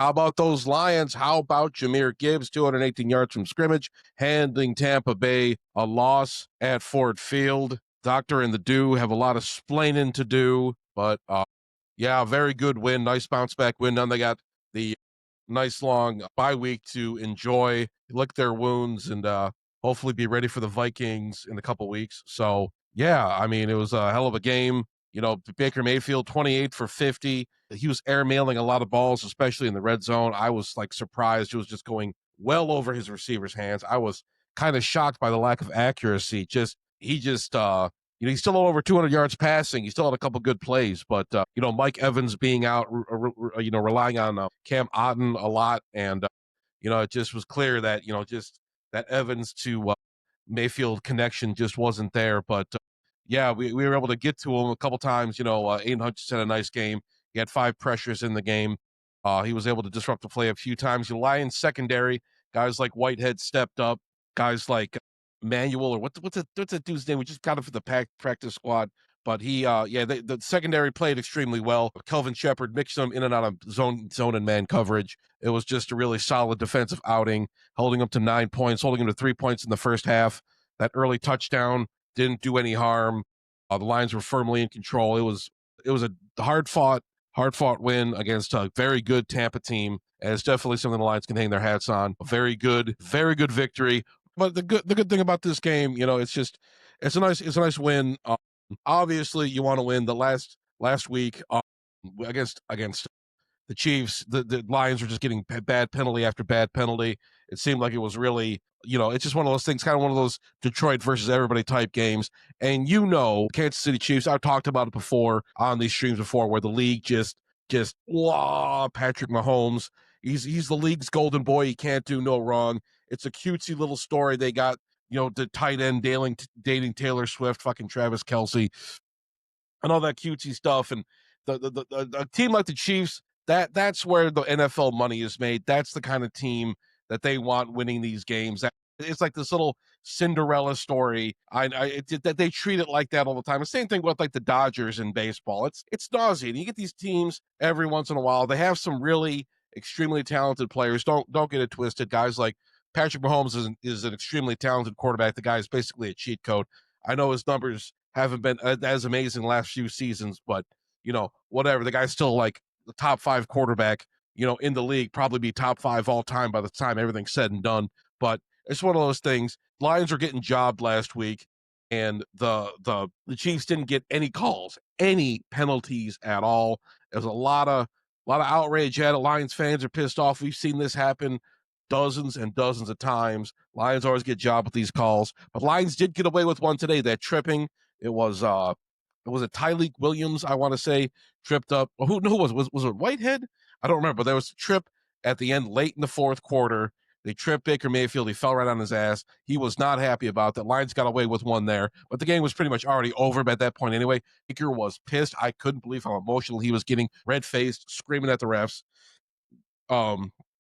How about those Lions? How about Jahmyr Gibbs, 218 yards from scrimmage, handing Tampa Bay a loss at Ford Field? Doctor and the Do have a lot of splaining to do, but yeah, very good win. Nice bounce back win. Then they got the nice long bye week to enjoy, lick their wounds, and hopefully be ready for the Vikings in a couple weeks. So yeah, I mean, it was a hell of a game. You know, Baker Mayfield, 28 for 50. He was airmailing a lot of balls, especially in the red zone. I was like surprised. It was just going well over his receivers' hands. I was kind of shocked by the lack of accuracy. He's still over 200 yards passing. He still had a couple good plays, but Mike Evans being out, relying on Cam Otten a lot, and it just was clear that just that Evans to Mayfield connection just wasn't there. But yeah, we were able to get to him a couple times. Aiden Hutch had a nice game. He had 5 pressures in the game. He was able to disrupt the play a few times. The Lions secondary, guys like Whitehead stepped up. Guys like Manuel, or what's that dude's name? We just got him for the practice squad. But the secondary played extremely well. Kelvin Shepard mixed them in and out of zone and man coverage. It was just a really solid defensive outing, holding them to 9 points, holding them to 3 points in the first half. That early touchdown didn't do any harm. The Lions were firmly in control. It was a hard fought win against a very good Tampa team, and it's definitely something the Lions can hang their hats on. A very good victory. But the good thing about this game, it's a nice win. Obviously, you want to win. The last week against the Chiefs, the Lions were just getting bad penalty after bad penalty. It seemed like it was really, it's just one of those things, kind of one of those Detroit versus everybody type games. And Kansas City Chiefs, I've talked about it before on these streams before, where the league just Patrick Mahomes. He's the league's golden boy. He can't do no wrong. It's a cutesy little story. They got, the tight end dating Taylor Swift, fucking Travis Kelce, and all that cutesy stuff. And the team like the Chiefs, that's where the NFL money is made. That's the kind of team that they want winning these games. It's like this little Cinderella story. That they treat it like that all the time. The same thing with like the Dodgers in baseball. It's nauseating. You get these teams every once in a while. They have some really extremely talented players. Don't get it twisted. Guys like Patrick Mahomes is an extremely talented quarterback. The guy is basically a cheat code. I know his numbers haven't been as amazing the last few seasons, but whatever. The guy's still like the top 5 quarterback, in the league, probably be top 5 all time by the time everything's said and done. But it's one of those things. Lions were getting jobbed last week, and the Chiefs didn't get any calls, any penalties at all. There's a lot of outrage at it. Lions fans are pissed off. We've seen this happen dozens and dozens of times. Lions always get jobbed with these calls, but Lions did get away with one today. That tripping. It was a Tyleek Williams, I want to say, tripped up. Who was it Whitehead? I don't remember. But there was a trip at the end, late in the fourth quarter. They tripped Baker Mayfield. He fell right on his ass. He was not happy about that. Lions got away with one there, but the game was pretty much already over at that point anyway. Baker was pissed. I couldn't believe how emotional he was getting, red-faced, screaming at the refs. A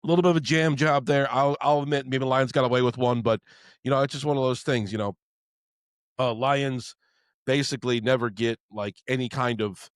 little bit of a jam job there. I'll admit, maybe the Lions got away with one, but it's just one of those things. Lions basically never get like any kind of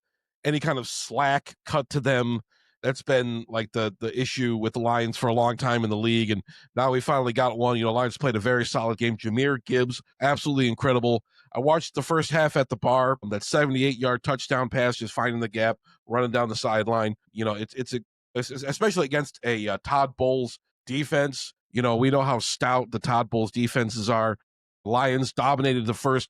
slack cut to them. That's been like the issue with the Lions for a long time in the league, and now we finally got one. Lions played a very solid game. Jahmyr Gibbs, absolutely incredible. I watched the first half at the bar. That 78-yard touchdown pass, just finding the gap, running down the sideline. It's especially against a Todd Bowles defense. We know how stout the Todd Bowles defenses are. Lions dominated the first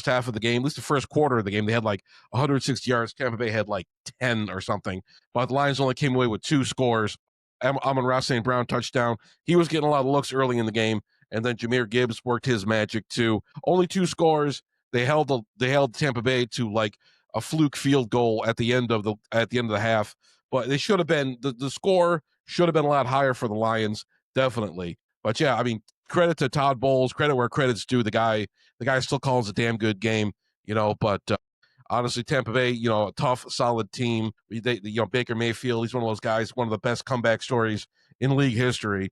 half of the game, at least the first quarter of the game. They had like 160 yards. Tampa Bay had like 10 or something. But the Lions only came away with 2 scores. Amon-Ra St. Brown touchdown. He was getting a lot of looks early in the game. And then Jahmyr Gibbs worked his magic too. Only 2 scores. They held Tampa Bay to like a fluke field goal at the end of the half. But they should have been the score should have been a lot higher for the Lions, definitely. But yeah, I mean, credit to Todd Bowles, credit where credit's due. The guy still calls a damn good game, but honestly, Tampa Bay, a tough, solid team. Baker Mayfield, he's one of those guys, one of the best comeback stories in league history.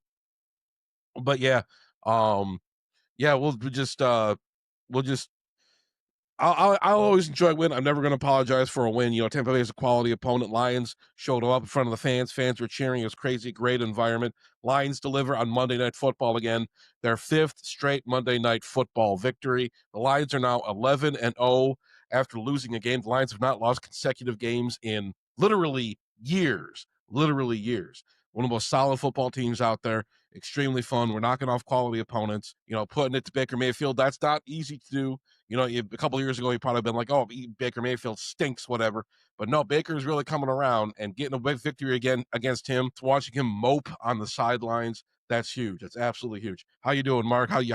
But yeah, we'll just I'll always enjoy a win. I'm never going to apologize for a win. You know, Tampa Bay is a quality opponent. Lions showed up in front of the fans. Fans were cheering. It was crazy. Great environment. Lions deliver on Monday Night Football again. Their 5th straight Monday Night Football victory. The Lions are now 11-0 after losing a game. The Lions have not lost consecutive games in literally years. Literally years. One of the most solid football teams out there. Extremely fun. We're knocking off quality opponents. You know, putting it to Baker Mayfield, that's not easy to do. You know, a couple of years ago, he probably been like, oh, Baker Mayfield stinks, whatever. But no, Baker's really coming around and getting a big victory again against him. Watching him mope on the sidelines, that's huge. That's absolutely huge. How you doing, Mark? How's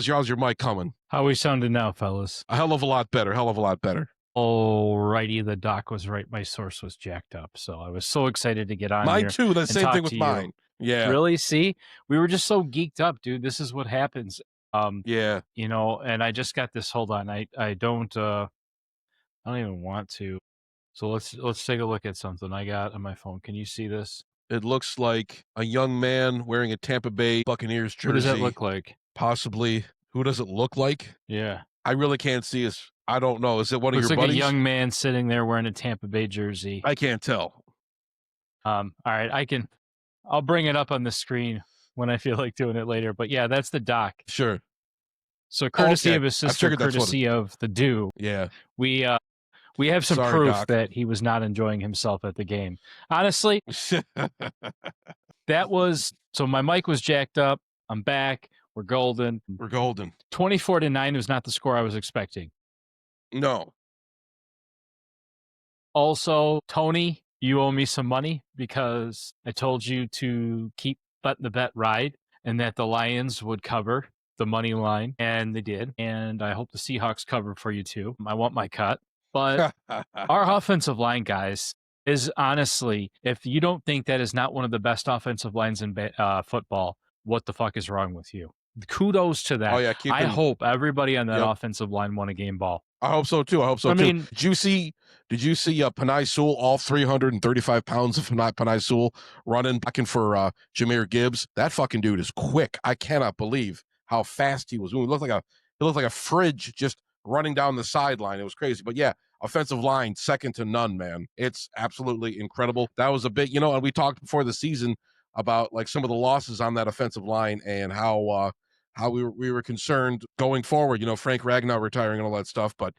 your mic coming? How we sounding now, fellas? A hell of a lot better. Hell of a lot better. Alrighty, the doc was right. My source was jacked up, so I was so excited to get on here. Mine too. The same thing with mine. Yeah. Really? See, we were just so geeked up, dude. This is what happens. Yeah. You know, and I just got this. Hold on, I don't even want to. So let's take a look at something I got on my phone. Can you see this? It looks like a young man wearing a Tampa Bay Buccaneers jersey. What does that look like? Possibly. Who does it look like? Yeah. I really can't see his. I don't know. Is it one of your buddies? Looks like a young man sitting there wearing a Tampa Bay jersey. I can't tell. All right, I'll bring it up on the screen when I feel like doing it later. But yeah, that's the doc. Sure. So courtesy of his sister, courtesy of the do. Yeah. We have some proof that he was not enjoying himself at the game. Honestly, that was so my mic was jacked up. I'm back. We're golden. 24-9 was not the score I was expecting. No. Also, Tony, you owe me some money because I told you to keep letting the bet ride and that the Lions would cover the money line, and they did. And I hope the Seahawks cover for you too. I want my cut. But our offensive line, guys, is honestly, if you don't think that is not one of the best offensive lines in football, what the fuck is wrong with you? Kudos to that. Oh, yeah, I hope everybody on that offensive line won a game ball. I hope so too. I mean, did you see Penei Sewell, all 335 pounds of Penei Sewell running back in for Jahmyr Gibbs? That fucking dude is quick. I cannot believe how fast he was. He looked like a fridge just running down the sideline. It was crazy. But yeah, offensive line, second to none, man. It's absolutely incredible. That was a big, and we talked before the season about like some of the losses on that offensive line and how we were concerned going forward, Frank Ragnow retiring and all that stuff, but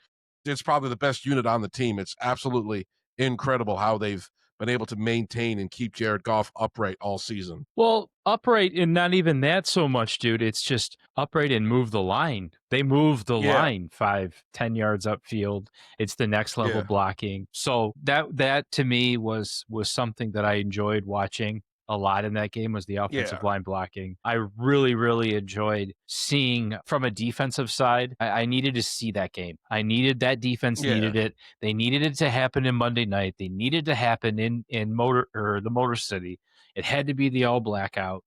it's probably the best unit on the team. It's absolutely incredible how they've been able to maintain and keep Jared Goff upright all season. Well, upright and not even that so much, dude. It's just upright and move the line. They move the line 5-10 yards upfield. It's the next level blocking. So that to me was something that I enjoyed watching a lot in that game was the offensive line blocking. I really, really enjoyed seeing from a defensive side. I needed to see that game. I needed that defense needed it. They needed it to happen in Monday night. They needed to happen in the Motor City. It had to be the all blackout.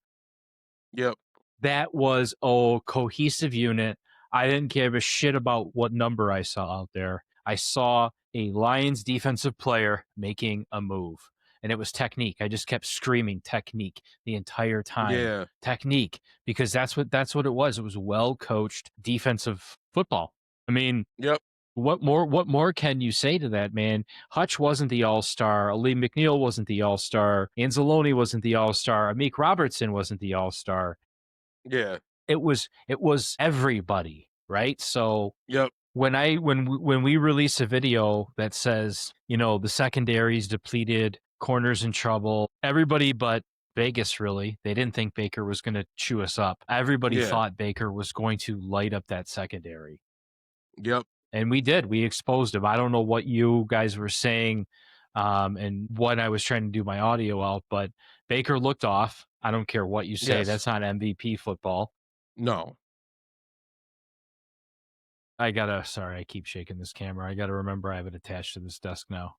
Yep. That was a cohesive unit. I didn't give a shit about what number I saw out there. I saw a Lions defensive player making a move. And it was technique. I just kept screaming technique the entire time. Yeah. Technique, because that's what it was. It was well-coached defensive football. I mean, what more can you say to that, man? Hutch wasn't the all-star. Lee McNeil wasn't the all-star. Anzalone wasn't the all-star. Amik Robertson wasn't the all-star. Yeah. It was everybody, right? So yep. When we release a video that says, the secondary's depleted, corners in trouble, everybody but Vegas, really, they didn't think Baker was going to chew us up. Everybody thought Baker was going to light up that secondary. Yep. And we did. We exposed him. I don't know what you guys were saying and what I was trying to do my audio out, but Baker looked off. I don't care what you say. That's not MVP football. No. Sorry, I keep shaking this camera. I got to remember I have it attached to this desk now.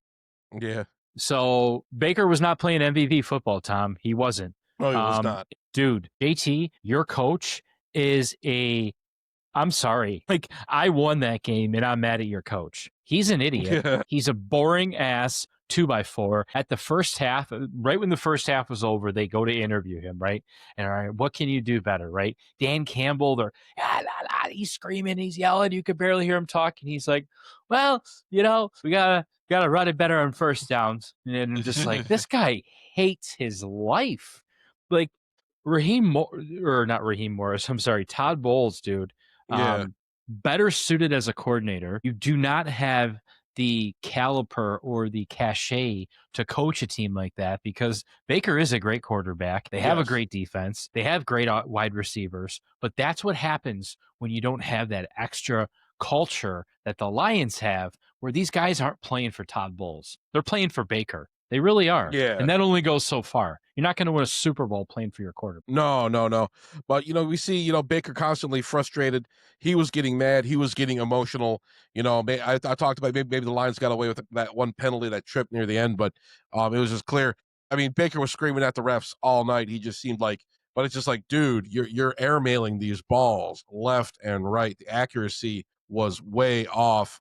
Yeah. So Baker was not playing MVP football, Tom. He wasn't. No, he was not. Dude, JT, your coach is I'm sorry. Like, I won that game, and I'm mad at your coach. He's an idiot. He's a boring ass 2x4. At the first half, right when the first half was over, they go to interview him, right? And all right, what can you do better, right? Dan Campbell, they're he's screaming, he's yelling, you could barely hear him talking. He's like, well, we gotta run it better on first downs. And I'm just like, this guy hates his life. Like not Raheem Morris. I'm sorry, Todd Bowles, dude. Yeah. Better suited as a coordinator. You do not have the caliper or the cachet to coach a team like that because Baker is a great quarterback. They have a great defense. They have great wide receivers, but that's what happens when you don't have that extra culture that the Lions have, where these guys aren't playing for Todd Bowles. They're playing for Baker. They really are. Yeah. And that only goes so far. You're not going to win a Super Bowl playing for your quarterback. No. But, we see, Baker constantly frustrated. He was getting mad. He was getting emotional. I talked about maybe the Lions got away with that one penalty, that trip near the end, but it was just clear. I mean, Baker was screaming at the refs all night. He just seemed like, but it's just like, dude, you're airmailing these balls left and right. The accuracy was way off.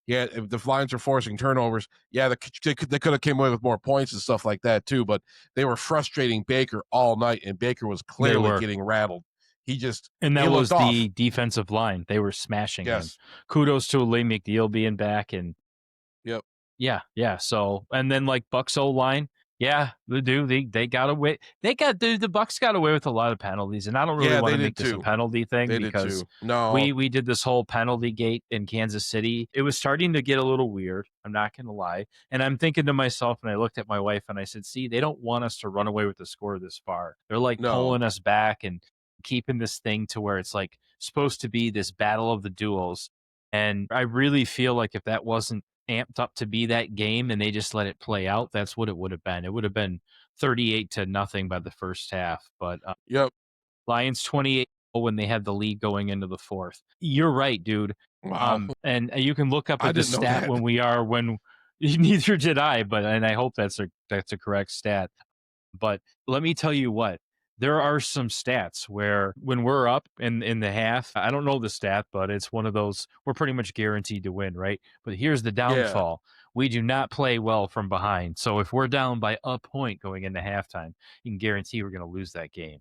Yeah, if the Lions are forcing turnovers, yeah, they could have came away with more points and stuff like that too, but they were frustrating Baker all night, and Baker was clearly getting rattled. And that was the defensive line. They were smashing him. Kudos to Lee McNeil being back, and yep. Yeah. So, and then like Bucs O-line, they got away. The Bucs got away with a lot of penalties, and I don't really want to make this a penalty thing because we did this whole penalty gate in Kansas City. It was starting to get a little weird. I'm not going to lie, and I'm thinking to myself, and I looked at my wife, and I said, "See, they don't want us to run away with the score this far. They're like pulling us back and keeping this thing to where it's like supposed to be this battle of the duels." And I really feel like if that wasn't amped up to be that game and they just let it play out, that's what it would have been. It would have been 38-0 by the first half. But Lions 28 when they had the lead going into the fourth. You're right, dude. Wow. And you can look up at the stat when neither did I, and I hope that's a correct stat. But let me tell you what. There are some stats where when we're up in the half, I don't know the stat, but it's one of those, we're pretty much guaranteed to win, right? But here's the downfall. We do not play well from behind. So if we're down by a point going into halftime, you can guarantee we're going to lose that game.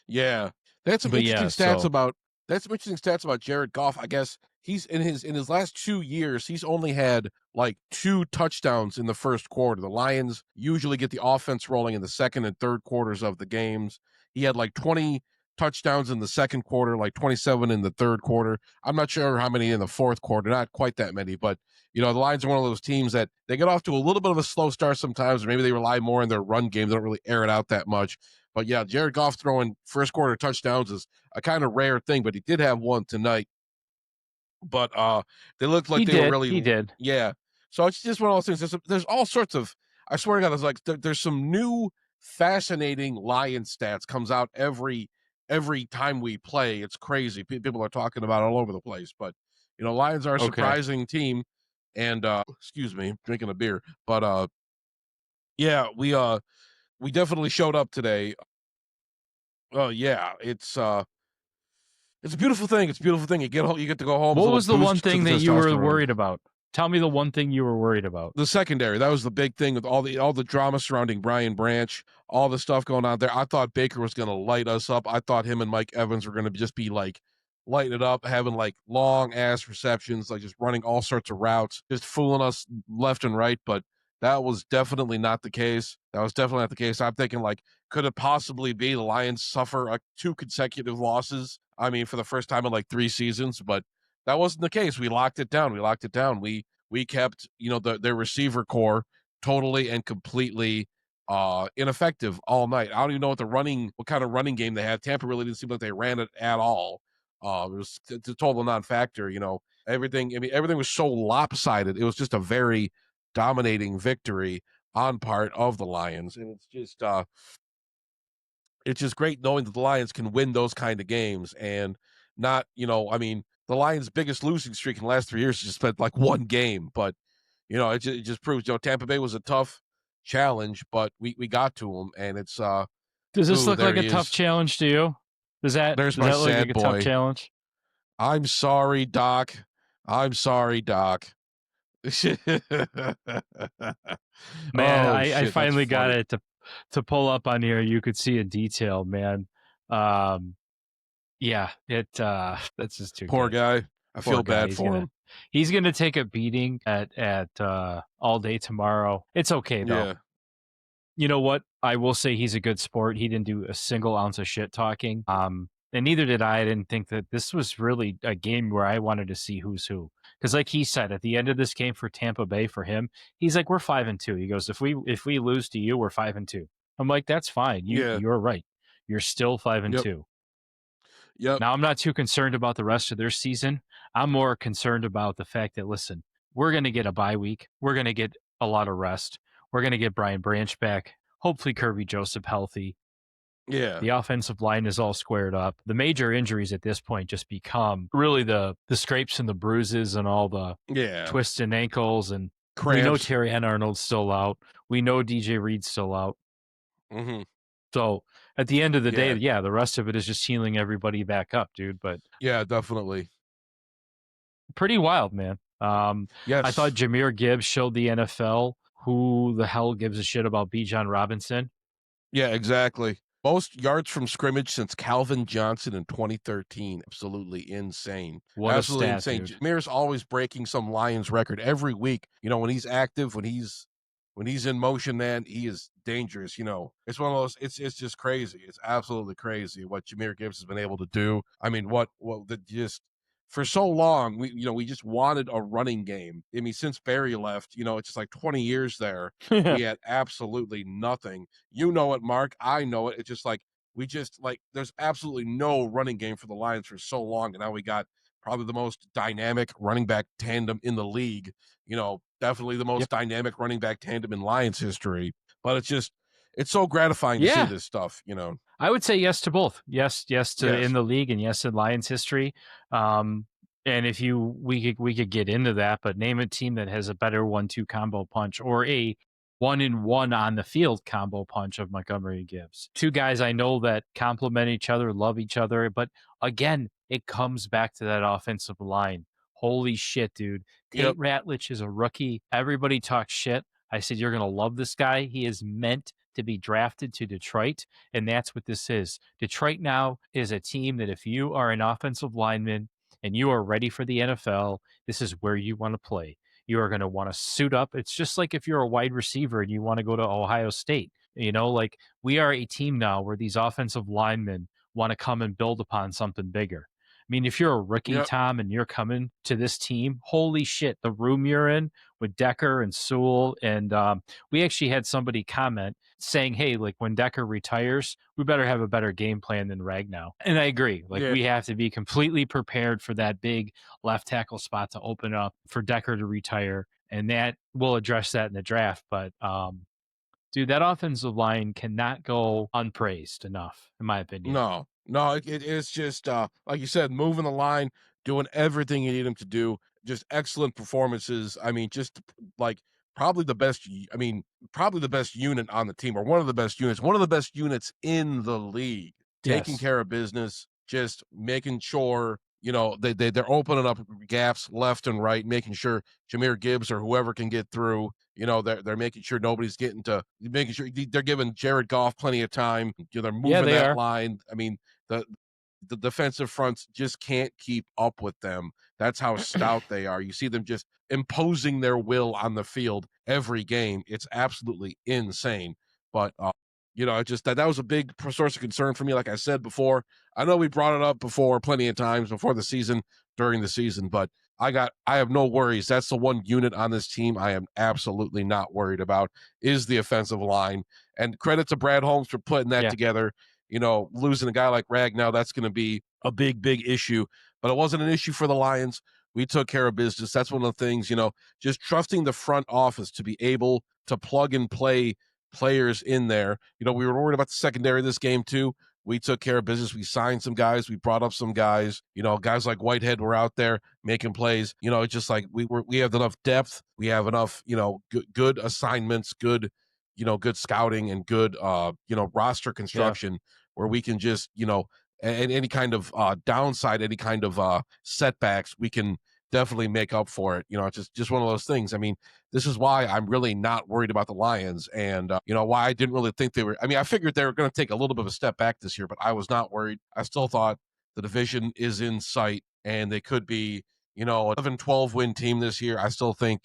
Yeah. That's some interesting stats about Jared Goff. I guess he's in his last 2 years, he's only had like 2 touchdowns in the first quarter. The Lions usually get the offense rolling in the second and third quarters of the games. He had like 20 touchdowns in the second quarter, like 27 in the third quarter. I'm not sure how many in the fourth quarter, not quite that many, but the Lions are one of those teams that they get off to a little bit of a slow start sometimes, or maybe they rely more on their run game. They don't really air it out that much. But yeah, Jared Goff throwing first quarter touchdowns is a kind of rare thing, but he did have one tonight. But they looked like he did. Yeah. So it's just one of those things. There's all sorts of, I swear to God, there's some new fascinating Lion stats comes out every time we play. It's crazy. People are talking about it all over the place. But Lions are a surprising team. And excuse me, drinking a beer. But yeah, we definitely showed up today. Oh yeah, it's a beautiful thing. It's a beautiful thing. You get to go home. What was the one thing that you were worried about? Tell me the one thing you were worried about. The secondary. That was the big thing with all the drama surrounding Brian Branch, all the stuff going on there. I thought Baker was going to light us up. I thought him and Mike Evans were going to just be like lighting it up, having like long ass receptions, like just running all sorts of routes, just fooling us left and right. But that was definitely not the case. I'm thinking, like, could it possibly be the Lions suffer 2 consecutive losses? I mean, for the first time in like 3 seasons, but that wasn't the case. We locked it down. We kept, their receiver core totally and completely ineffective all night. I don't even know what kind of running game they had. Tampa really didn't seem like they ran it at all. It was a total non-factor. Everything was so lopsided. It was just a very dominating victory on part of the Lions, and it's just great knowing that the Lions can win those kind of games and not, the Lions' biggest losing streak in the last 3 years has just been like 1 game, but it just proves, Tampa Bay was a tough challenge, but we got to them, and it's does this look like a tough challenge to you? Does that look like a tough challenge? I'm sorry, Doc. Man, I finally got it to pull up on here. You could see a detail, man. Yeah, that's just too Poor good. guy. I Poor feel guy. bad for him. He's gonna take a beating at all day tomorrow. It's okay though. Yeah. You know what? I will say he's a good sport. He didn't do a single ounce of shit talking. And neither did I. I didn't think that this was really a game where I wanted to see who's who. Because like he said, at the end of this game for Tampa Bay, for him, he's like, we're 5-2. He goes, if we lose to you, we're 5-2. I'm like, that's fine. Yeah. You're right. You're still 5 and Yep. 2. Yep. Now I'm not too concerned about the rest of their season. I'm more concerned about the fact that listen, we're gonna get a bye week. We're gonna get a lot of rest. We're gonna get Brian Branch back. Hopefully Kirby Joseph healthy. Yeah. The offensive line is all squared up. The major injuries at this point just become really the scrapes and the bruises and all the Yeah. twists and ankles. And Cramps. we know Terry N. Arnold's still out. We know DJ Reed's still out. Mm-hmm. So at the end of the day, yeah, the rest of it is just healing everybody back up, dude. But yeah, definitely. Pretty wild, man. Yes. I thought Jahmyr Gibbs showed the NFL who the hell gives a shit about Bijan Robinson. Yeah, exactly. Most yards from scrimmage since Calvin Johnson in 2013. Absolutely insane. What Absolutely a stat, insane. dude. Jahmyr's always breaking some Lions record every week. You know, when he's active, when he's in motion, man, he is dangerous. You know, it's one of those. It's just crazy. It's absolutely crazy what Jahmyr Gibbs has been able to do. I mean, what the just for so long we just wanted a running game. I mean, since Barry left, it's just like 20 years there. We had absolutely nothing. You know it, Mark. I know it. It's just like we just like there's absolutely no running game for the Lions for so long, and now we got probably the most dynamic running back tandem in the league. Definitely the most dynamic running back tandem in Lions history. But it's so gratifying to see this stuff, I would say yes to both. Yes to in the league and yes in Lions history. And if we could get into that, but name a team that has a better 1-2 combo punch or a 1-in-1 on the field combo punch of Montgomery Gibbs. Two guys I know that complement each other, love each other, but again, it comes back to that offensive line. Holy shit, dude. Tate Ratledge is a rookie. Everybody talks shit. I said, you're going to love this guy. He is meant to be drafted to Detroit, and that's what this is. Detroit now is a team that if you are an offensive lineman and you are ready for the NFL, this is where you want to play. You are going to want to suit up. It's just like if you're a wide receiver and you want to go to Ohio State. Like we are a team now where these offensive linemen want to come and build upon something bigger. I mean, if you're a rookie, Tom, and you're coming to this team, holy shit, the room you're in with Decker and Sewell. And we actually had somebody comment saying, hey, like when Decker retires, we better have a better game plan than Ragnow. And I agree. Like we have to be completely prepared for that big left tackle spot to open up for Decker to retire. And that we'll address that in the draft. But dude, that offensive line cannot go unpraised enough, in my opinion. No, it's just like you said, moving the line, doing everything you need him to do. Just excellent performances. I mean, just like probably the best. I mean, probably the best unit on the team, or one of the best units in the league. Taking care of business, just making sure they're opening up gaps left and right, making sure Jahmyr Gibbs or whoever can get through. They're making sure nobody's making sure they're giving Jared Goff plenty of time. They're moving that line. I mean, the defensive fronts just can't keep up with them. That's how stout they are. You see them just imposing their will on the field every game. It's absolutely insane. But it just that was a big source of concern for me. Like I said before, I know we brought it up before plenty of times before the season, during the season, but I have no worries. That's the one unit on this team I am absolutely not worried about is the offensive line. And credit to Brad Holmes for putting that together. Losing a guy like Ragnow, that's going to be a big, big issue. But it wasn't an issue for the Lions. We took care of business. That's one of the things, just trusting the front office to be able to plug and play players in there. We were worried about the secondary of this game too. We took care of business. We signed some guys. We brought up some guys. Guys like Whitehead were out there making plays. It's just like we have enough depth. We have enough, good assignments, good scouting and good, roster construction where we can just, and any kind of downside, any kind of setbacks, we can definitely make up for it. It's just one of those things. I mean, this is why I'm really not worried about the Lions, and why I didn't really think they were. I mean, I figured they were going to take a little bit of a step back this year, but I was not worried. I still thought The division is in sight, and they could be, you know, 11, 12 win team this year. I still think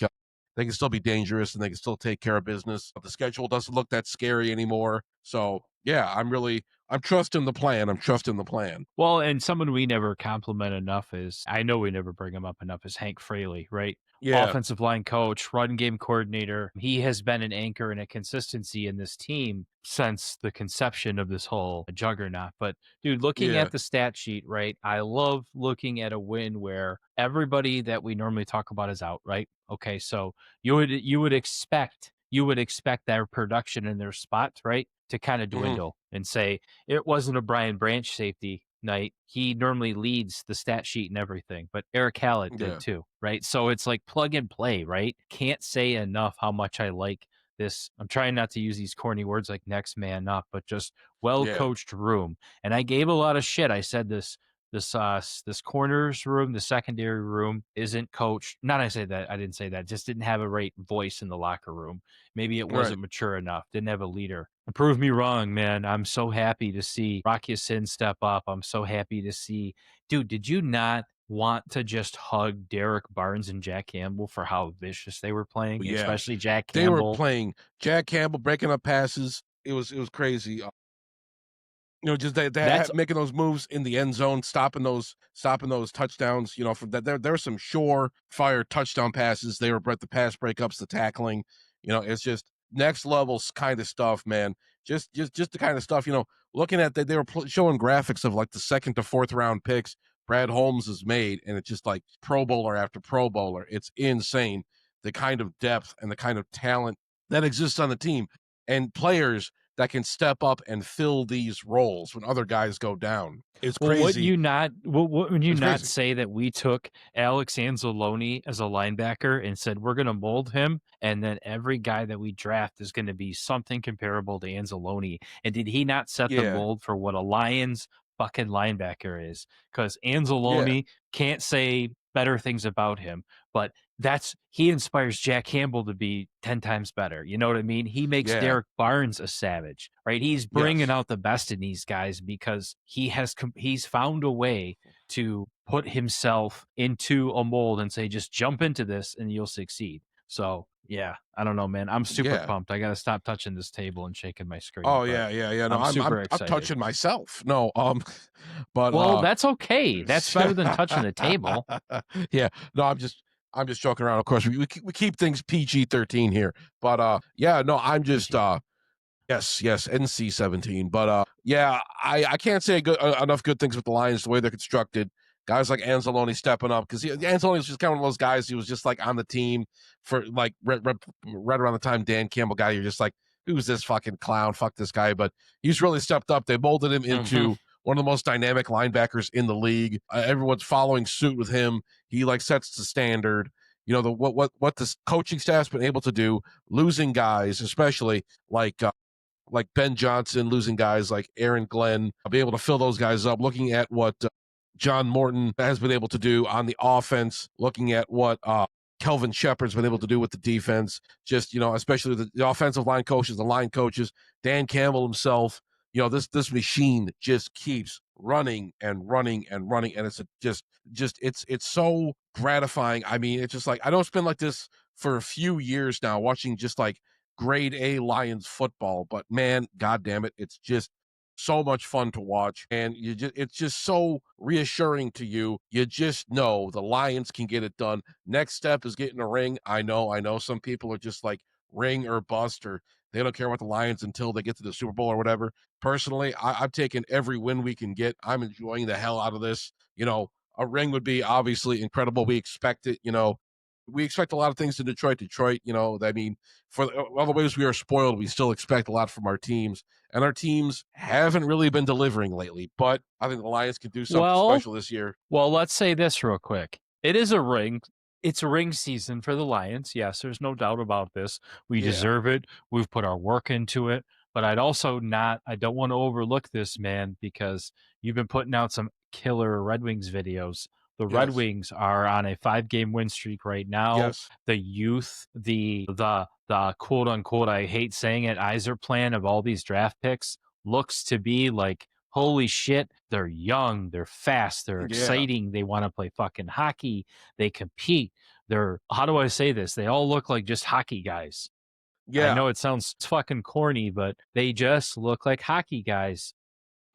they can still be dangerous and they can still take care of business. The schedule doesn't look that scary anymore. So, yeah, I'm trusting the plan. I'm trusting the plan. Well, and someone we never compliment enough is, I know we never bring him up enough, is Hank Fraley, right? Yeah. Offensive line coach, run game coordinator. He has been an anchor and a consistency in this team since the conception of this whole juggernaut. But dude, looking Yeah. at the stat sheet, right? I love looking at a win where everybody that we normally talk about is out, right? Okay, so you would expect their production in their spot, right, to kind of Hmm. dwindle and say, it wasn't a Brian Branch safety night. He normally leads the stat sheet and everything, but Eric Hallett did Yeah. too, right? So it's like plug and play, right? Can't say enough how much I like this. I'm trying not to use these corny words like next man up, but just well Yeah. coached room. And I gave a lot of shit. I said this corners room, the secondary room isn't coached. Not I say that, I didn't say that. Just didn't have a right voice in the locker room. Maybe it Right. wasn't mature enough. Didn't have a leader. Prove me wrong, man. I'm so happy to see Rocky Sin step up. I'm so happy to see, dude. Did you not want to just hug Derek Barnes and Jack Campbell for how vicious they were playing, Yeah. especially Jack They were Campbell? playing Jack Campbell breaking up passes. It was crazy. You know, just they That's making those moves in the end zone, stopping those touchdowns. You know, from that there were some sure-fire touchdown passes. They were the pass breakups, the tackling. You know, it's just next level kind of stuff, man. Just the kind of stuff. You know, looking at that, they were showing graphics of like the second to fourth round picks Brad Holmes has made, and it's just like Pro Bowler after Pro Bowler. It's insane the kind of depth and the kind of talent that exists on the team, and players that can step up and fill these roles when other guys go down. It's Well, crazy. would you It's not crazy. say that we took Alex Anzalone as a linebacker and said we're going to mold him, and then every guy that we draft is going to be something comparable to Anzalone? And did he not set the Yeah. mold for what a Lions fucking linebacker is? Because Yeah. Anzalone, can't say better things about him, but he inspires Jack Campbell to be 10 times better. You know what I mean? He makes Yeah. Derek Barnes a savage, right? He's bringing Yes. out the best in these guys because he's found a way to put himself into a mold and say, just jump into this and you'll succeed. So yeah, I don't know, man. I'm super Yeah. pumped. I got to stop touching this table and shaking my screen, Oh, but yeah, yeah, yeah. No, I'm I'm I'm super I'm excited. touching myself. No, but Well, that's okay. That's better than touching the table. yeah. No, I'm just joking around. Of course, we keep things PG-13 here, but yeah. No, I'm just PG. yes, yes, NC-17. But yeah, I can't say enough good things with the Lions the way they're constructed. Guys like Anzalone stepping up because Anzalone was just kind of one of those guys. He was just like on the team for like right around the time Dan Campbell got. You're just like, who's this fucking clown? Fuck this guy. But he's really stepped up. They molded him Mhm. into one of the most dynamic linebackers in the league. Everyone's following suit with him. He like sets the standard. You know the what this coaching staff's been able to do, losing guys, especially like Ben Johnson, losing guys like Aaron Glenn, I'll be able to fill those guys up, looking at what John Morton has been able to do on the offense, looking at what Kelvin Shepard's been able to do with the defense, just, you know, especially the offensive line coaches, the line coaches, Dan Campbell himself. You know, this machine just keeps running and running and running, and it's so gratifying. I mean, it's just like I know it's been like this for a few years now, watching just like grade A Lions football, but man, god damn it, it's just so much fun to watch, and it's just so reassuring to you. You just know the Lions can get it done. Next step is getting a ring. I know some people are just like ring or bust, or they don't care about the Lions until they get to the Super Bowl or whatever. Personally, I'm taking every win we can get. I'm enjoying the hell out of this. You know, a ring would be obviously incredible. We expect it, you know. We expect a lot of things in Detroit. You know, I mean, for all the ways we are spoiled, we still expect a lot from our teams, and our teams haven't really been delivering lately. But I think the Lions can do something Well, special this year. Well, let's say this real quick. It is a ring. It's a ring season for the Lions. Yes, there's no doubt about this. We Yeah. deserve it. We've put our work into it. But I don't want to overlook this, man, because you've been putting out some killer Red Wings videos. The Red Yes. Wings are on a 5-game win streak right now. Yes. The youth, the quote unquote, I hate saying it, Iser plan of all these draft picks looks to be like holy shit, they're young, they're fast, they're Yeah. exciting, they want to play fucking hockey, they compete. They're, how do I say this? They all look like just hockey guys. I Yeah. know it sounds fucking corny, but they just look like hockey guys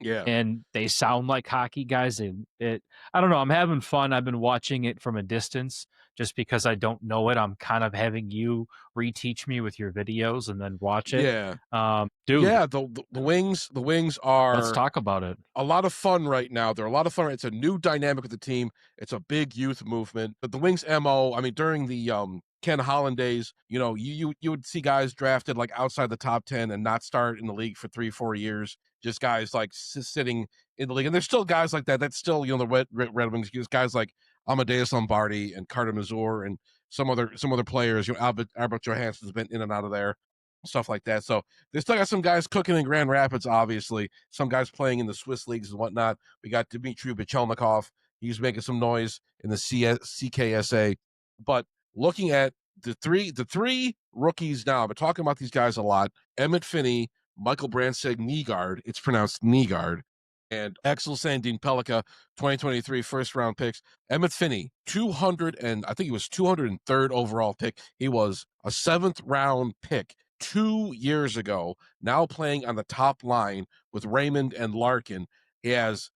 Yeah. and they sound like hockey guys. And I don't know. I'm having fun. I've been watching it from a distance just because I don't know it. I'm kind of having you reteach me with your videos and then watch it. Yeah. Dude, Yeah. The Wings let's are talk about it. a lot of fun right now. They're a lot of fun. It's a new dynamic with the team. It's a big youth movement. But the Wings MO, I mean, during the Ken Holland days, you would see guys drafted like outside the top 10 and not start in the league for 3-4 years. Just guys like sitting in the league. And there's still guys like that. That's still, the Red Wings use guys like Amadeus Lombardi and Carter Mazur and some other players. Albert Johansson's been in and out of there, stuff like that. So they still got some guys cooking in Grand Rapids, obviously. Some guys playing in the Swiss leagues and whatnot. We got Dmitry Bichelnikov. He's making some noise in the CKSA. But looking at the three rookies now, I've been talking about these guys a lot. Emmett Finney, Michael Brandsegg Nygaard, it's pronounced Nygaard, and Axel Sandin Pelika, 2023 first round picks. Emmett Finney, 200 and I think he was 203rd overall pick. He was a 7th round pick 2 years ago, now playing on the top line with Raymond and Larkin. He has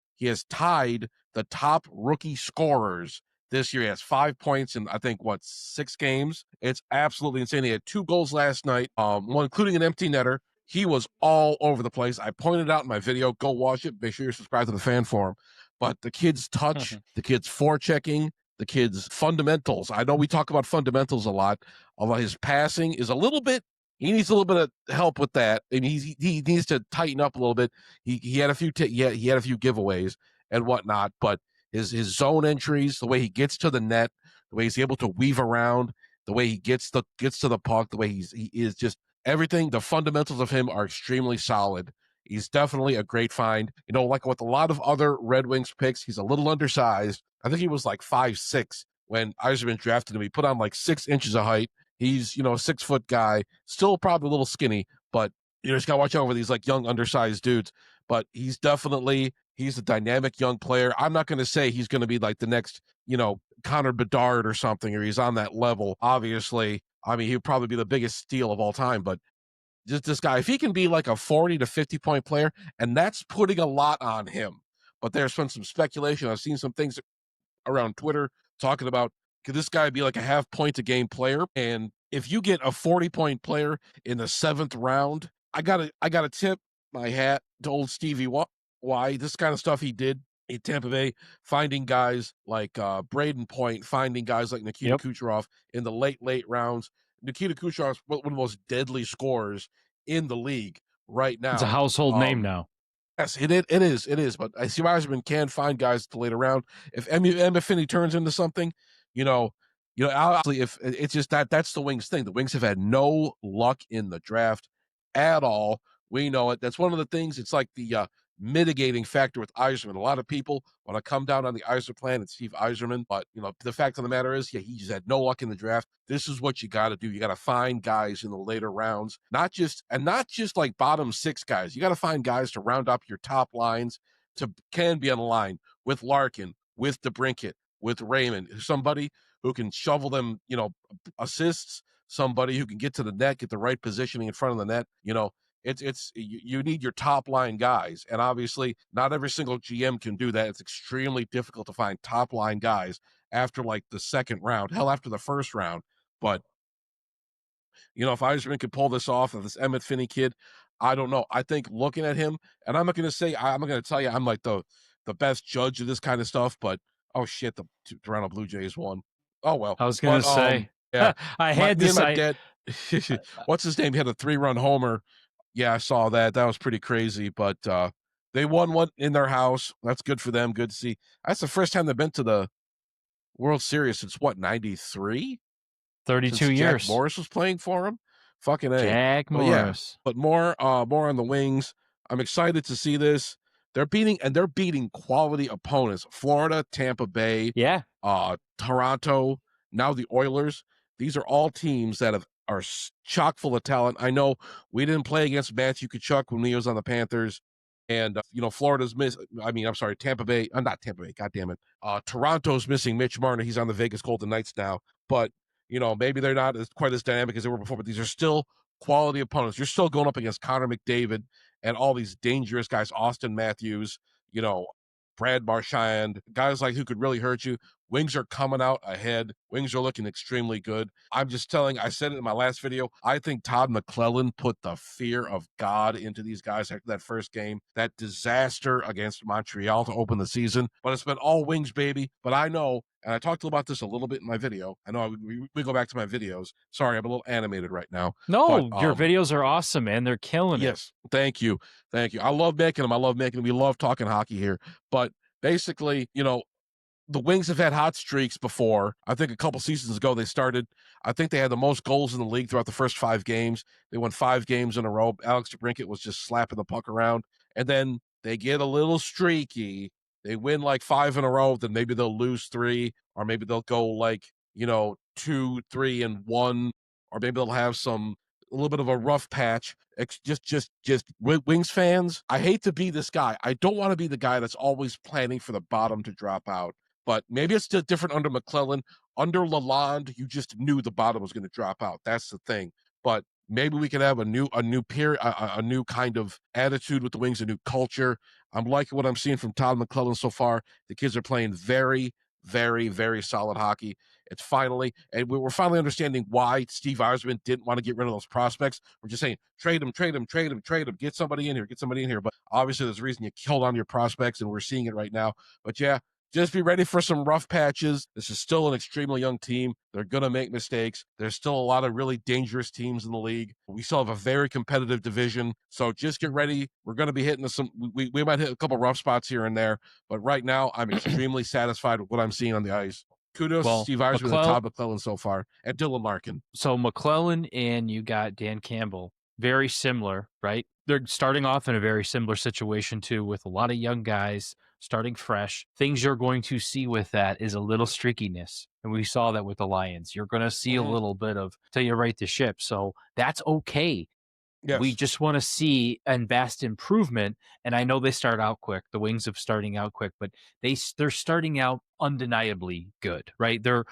tied the top rookie scorers this year. He has 5 points in, I think, 6 games. It's absolutely insane. He had 2 goals last night, one including an empty netter. He was all over the place. I pointed out in my video. Go watch it. Make sure you're subscribed to the fan forum. But the kid's touch, the kid's forechecking, the kid's fundamentals. I know we talk about fundamentals a lot, although his passing is a little bit, he needs a little bit of help with that, and he needs to tighten up a little bit. He had a few he had a few giveaways and whatnot, but his zone entries, the way he gets to the net, the way he's able to weave around, the way he gets to the puck, the way he is just everything. The fundamentals of him are extremely solid. He's definitely a great find. Like with a lot of other Red Wings picks, he's a little undersized. I think he was like 5'6" when Yzerman drafted him. He put on like 6 inches of height. He's, a 6-foot guy, still probably a little skinny, but you just got to watch out for these like young, undersized dudes. But he's a dynamic young player. I'm not going to say he's going to be like the next, Connor Bedard or something, or he's on that level. Obviously, I mean, he'd probably be the biggest steal of all time, but just this guy, if he can be like a 40 to 50 point player, and that's putting a lot on him. But there's been some speculation. I've seen some things around Twitter talking about, could this guy be like a half point a game player? And if you get a 40-point player in the 7th round, I gotta tip my hat to old Stevie Y. This kind of stuff he did in Tampa Bay, finding guys like Braden Point, finding guys like Nikita Kucherov in the late rounds. Nikita Kucherov is one of the most deadly scorers in the league right now. It's a household name now. Yes, it is. But I see Yzerman can find guys to later round. If Emma Finney turns into something, obviously, if it's just that's the Wings thing. The Wings have had no luck in the draft at all. We know it. That's one of the things. It's like the mitigating factor with Yzerman. A lot of people want to come down on the Yzer plan and Steve Yzerman, but the fact of the matter is, he just had no luck in the draft. This is what you got to do. You got to find guys in the later rounds, not just like bottom 6 guys. You got to find guys to round up your top lines can be on the line with Larkin, with DeBrincat, with Raymond, somebody who can shovel them, assists, somebody who can get to the net, get the right positioning in front of the net. It's you need your top line guys, and obviously not every single GM can do that. It's extremely difficult to find top line guys after like the 2nd round, hell, after the 1st round. But if Yzerman could pull this off of this Emmett Finney kid, I don't know. I think looking at him, and I'm not going to tell you I'm like the best judge of this kind of stuff, but oh shit, the Toronto Blue Jays won. Oh well. I was going to say, yeah, I had to say, dad. What's his name? He had a 3-run homer. Yeah, I saw that. That was pretty crazy, but they won one in their house. That's good for them. Good to see. That's the first time they've been to the World Series since 93? 32 years. Jack Morris was playing for him. Fucking A. Jack Morris. But more on the Wings. I'm excited to see this. They're beating quality opponents. Florida, Tampa Bay, Toronto, now the Oilers. These are all teams that are chock full of talent. I know we didn't play against Matthew Tkachuk when he was on the Panthers. And Florida's I'm sorry, Tampa Bay. Not Tampa Bay. God damn it. Toronto's missing Mitch Marner. He's on the Vegas Golden Knights now. But maybe they're not quite as dynamic as they were before. But these are still quality opponents. You're still going up against Connor McDavid and all these dangerous guys. Austin Matthews. Brad Marchand, guys like who could really hurt you. Wings are coming out ahead. Wings are looking extremely good. I said it in my last video. I think Todd McClellan put the fear of God into these guys after that first game, that disaster against Montreal to open the season. But it's been all Wings, baby. But I know, and I talked about this a little bit in my video. I know we go back to my videos. Sorry, I'm a little animated right now. No, your videos are awesome, man. They're killing it. Yes, thank you. I love making them. We love talking hockey here. But basically, the Wings have had hot streaks before. I think a couple seasons ago I think they had the most goals in the league throughout the first 5 games. They won 5 games in a row. Alex DeBrincat was just slapping the puck around. And then they get a little streaky. They win like 5 in a row. Then maybe they'll lose 3, or maybe they'll go like, 2, 3, and 1, or maybe they'll have a little bit of a rough patch. Just Wings fans, I hate to be this guy. I don't want to be the guy that's always planning for the bottom to drop out. But maybe it's still different under McClellan. Under Lalonde, you just knew the bottom was going to drop out. That's the thing. But maybe we could have a new kind of attitude with the Wings, a new culture. I'm liking what I'm seeing from Todd McClellan so far. The kids are playing very, very, very solid hockey. We're finally understanding why Steve Yzerman didn't want to get rid of those prospects. We're just saying, trade them, get somebody in here. But obviously there's a reason you killed on your prospects, and we're seeing it right now. But yeah, just be ready for some rough patches. This is still an extremely young team. They're going to make mistakes. There's still a lot of really dangerous teams in the league. We still have a very competitive division. So just get ready. We're going to be hitting we might hit a couple rough spots here and there. But right now, I'm extremely satisfied with what I'm seeing on the ice. Kudos to Steve Yzerman and Todd McClellan so far, and Dylan Larkin. So McClellan and you got Dan Campbell, very similar, right? They're starting off in a very similar situation too, with a lot of young guys starting fresh. Things you're going to see with that is a little streakiness. And we saw that with the Lions. You're going to see a little bit of till you right the ship. So that's okay. Yes. We just want to see and vast improvement. And I know they start out quick. The Wings of starting out quick, but they're starting out undeniably good, right? They're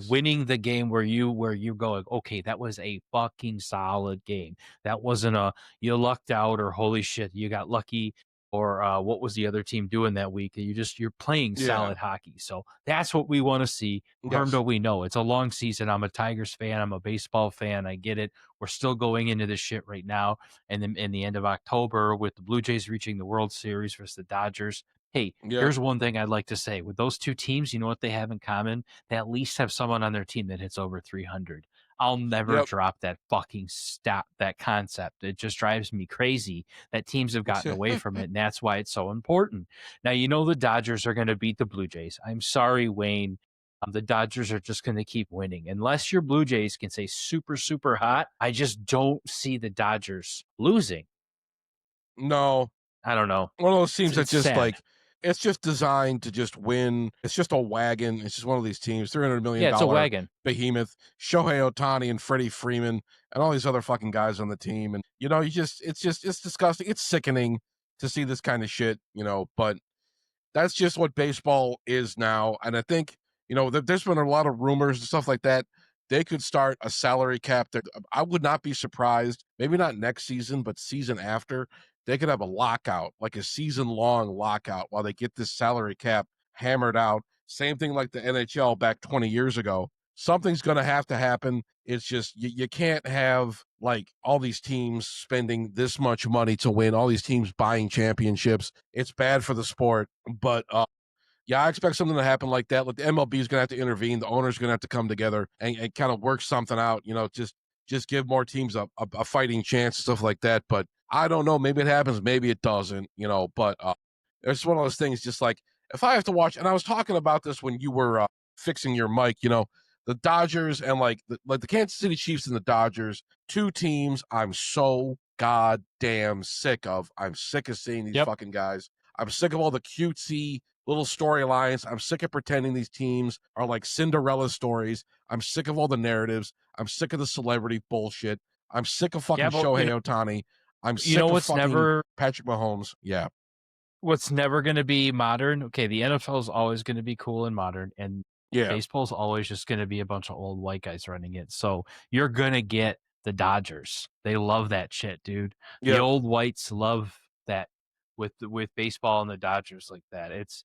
winning the game where you go, okay, that was a fucking solid game. That wasn't you lucked out or holy shit, you got lucky. Or what was the other team doing that week? You're playing solid hockey. So that's what we want to see. Hermdo, we know it's a long season. I'm a Tigers fan. I'm a baseball fan. I get it. We're still going into this shit right now. And then in the end of October with the Blue Jays reaching the World Series versus the Dodgers. Hey, here's one thing I'd like to say. With those two teams, you know what they have in common? They at least have someone on their team that hits over 300. I'll never drop that fucking that concept. It just drives me crazy that teams have gotten away from it, and that's why it's so important. Now, the Dodgers are going to beat the Blue Jays. I'm sorry, Wayne. The Dodgers are just going to keep winning. Unless your Blue Jays can say super, super hot, I just don't see the Dodgers losing. No. I don't know. One of those teams that just sad. It's just designed to just win. It's just a wagon. It's just one of these teams, $300 million. Yeah, it's a wagon. Behemoth, Shohei Ohtani and Freddie Freeman and all these other fucking guys on the team. And, it's disgusting. It's sickening to see this kind of shit, but that's just what baseball is now. And I think, there's been a lot of rumors and stuff like that. They could start a salary cap. I would not be surprised. Maybe not next season, but season after. They could have a lockout, like a season-long lockout while they get this salary cap hammered out. Same thing like the NHL back 20 years ago. Something's going to have to happen. It's just you can't have like all these teams spending this much money to win, all these teams buying championships. It's bad for the sport. But I expect something to happen like that. Like the MLB is going to have to intervene. The owner's going to have to come together and kind of work something out, just give more teams a fighting chance and stuff like that. But I don't know. Maybe it happens. Maybe it doesn't, but it's one of those things just like if I have to watch, and I was talking about this when you were fixing your mic, the Dodgers and like the Kansas City Chiefs and the Dodgers, two teams I'm so goddamn sick of. I'm sick of seeing these fucking guys. I'm sick of all the cutesy little storylines. I'm sick of pretending these teams are like Cinderella stories. I'm sick of all the narratives. I'm sick of the celebrity bullshit. I'm sick of fucking Shohei Ohtani. I'm sick of fucking Patrick Mahomes. Yeah. what's never going to be modern. Okay, the NFL is always going to be cool and modern, and baseball's always just going to be a bunch of old white guys running it. So you're going to get the Dodgers. They love that shit, dude. The old whites love that with baseball and the Dodgers like that. It's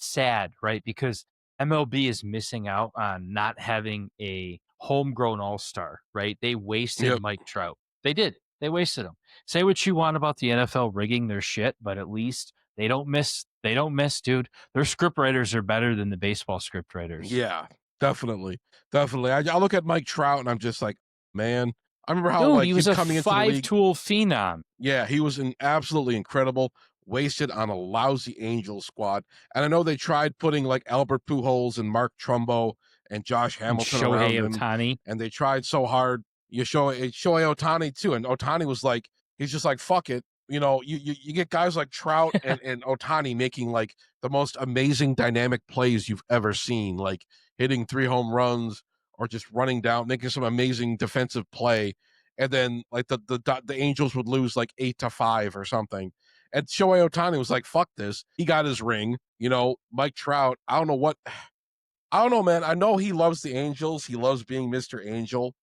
sad, right? Because MLB is missing out on not having a homegrown all-star, right? They wasted Mike Trout. They did. They wasted him. Say what you want about the NFL rigging their shit, but at least they don't miss. They don't miss, dude. Their script writers are better than the baseball script writers. Yeah, definitely. I look at Mike Trout and I'm just like, man, I remember how dude, like he was coming a into the league. 5-tool phenom. Yeah, he was absolutely incredible. Wasted on a lousy Angels squad. And I know they tried putting like Albert Pujols and Mark Trumbo and Josh Hamilton and around Shohei Ohtani. And they tried so hard. You Shohei Ohtani too. And Ohtani was like, he's just like, fuck it. You know, you get guys like Trout and Ohtani making like the most amazing dynamic plays you've ever seen, like hitting 3 home runs or just running down, making some amazing defensive play. And then like the Angels would lose like 8-5 or something. And Shohei Ohtani was like, fuck this. He got his ring. You know, Mike Trout, I don't know, man. I know he loves the Angels. He loves being Mr. Angel.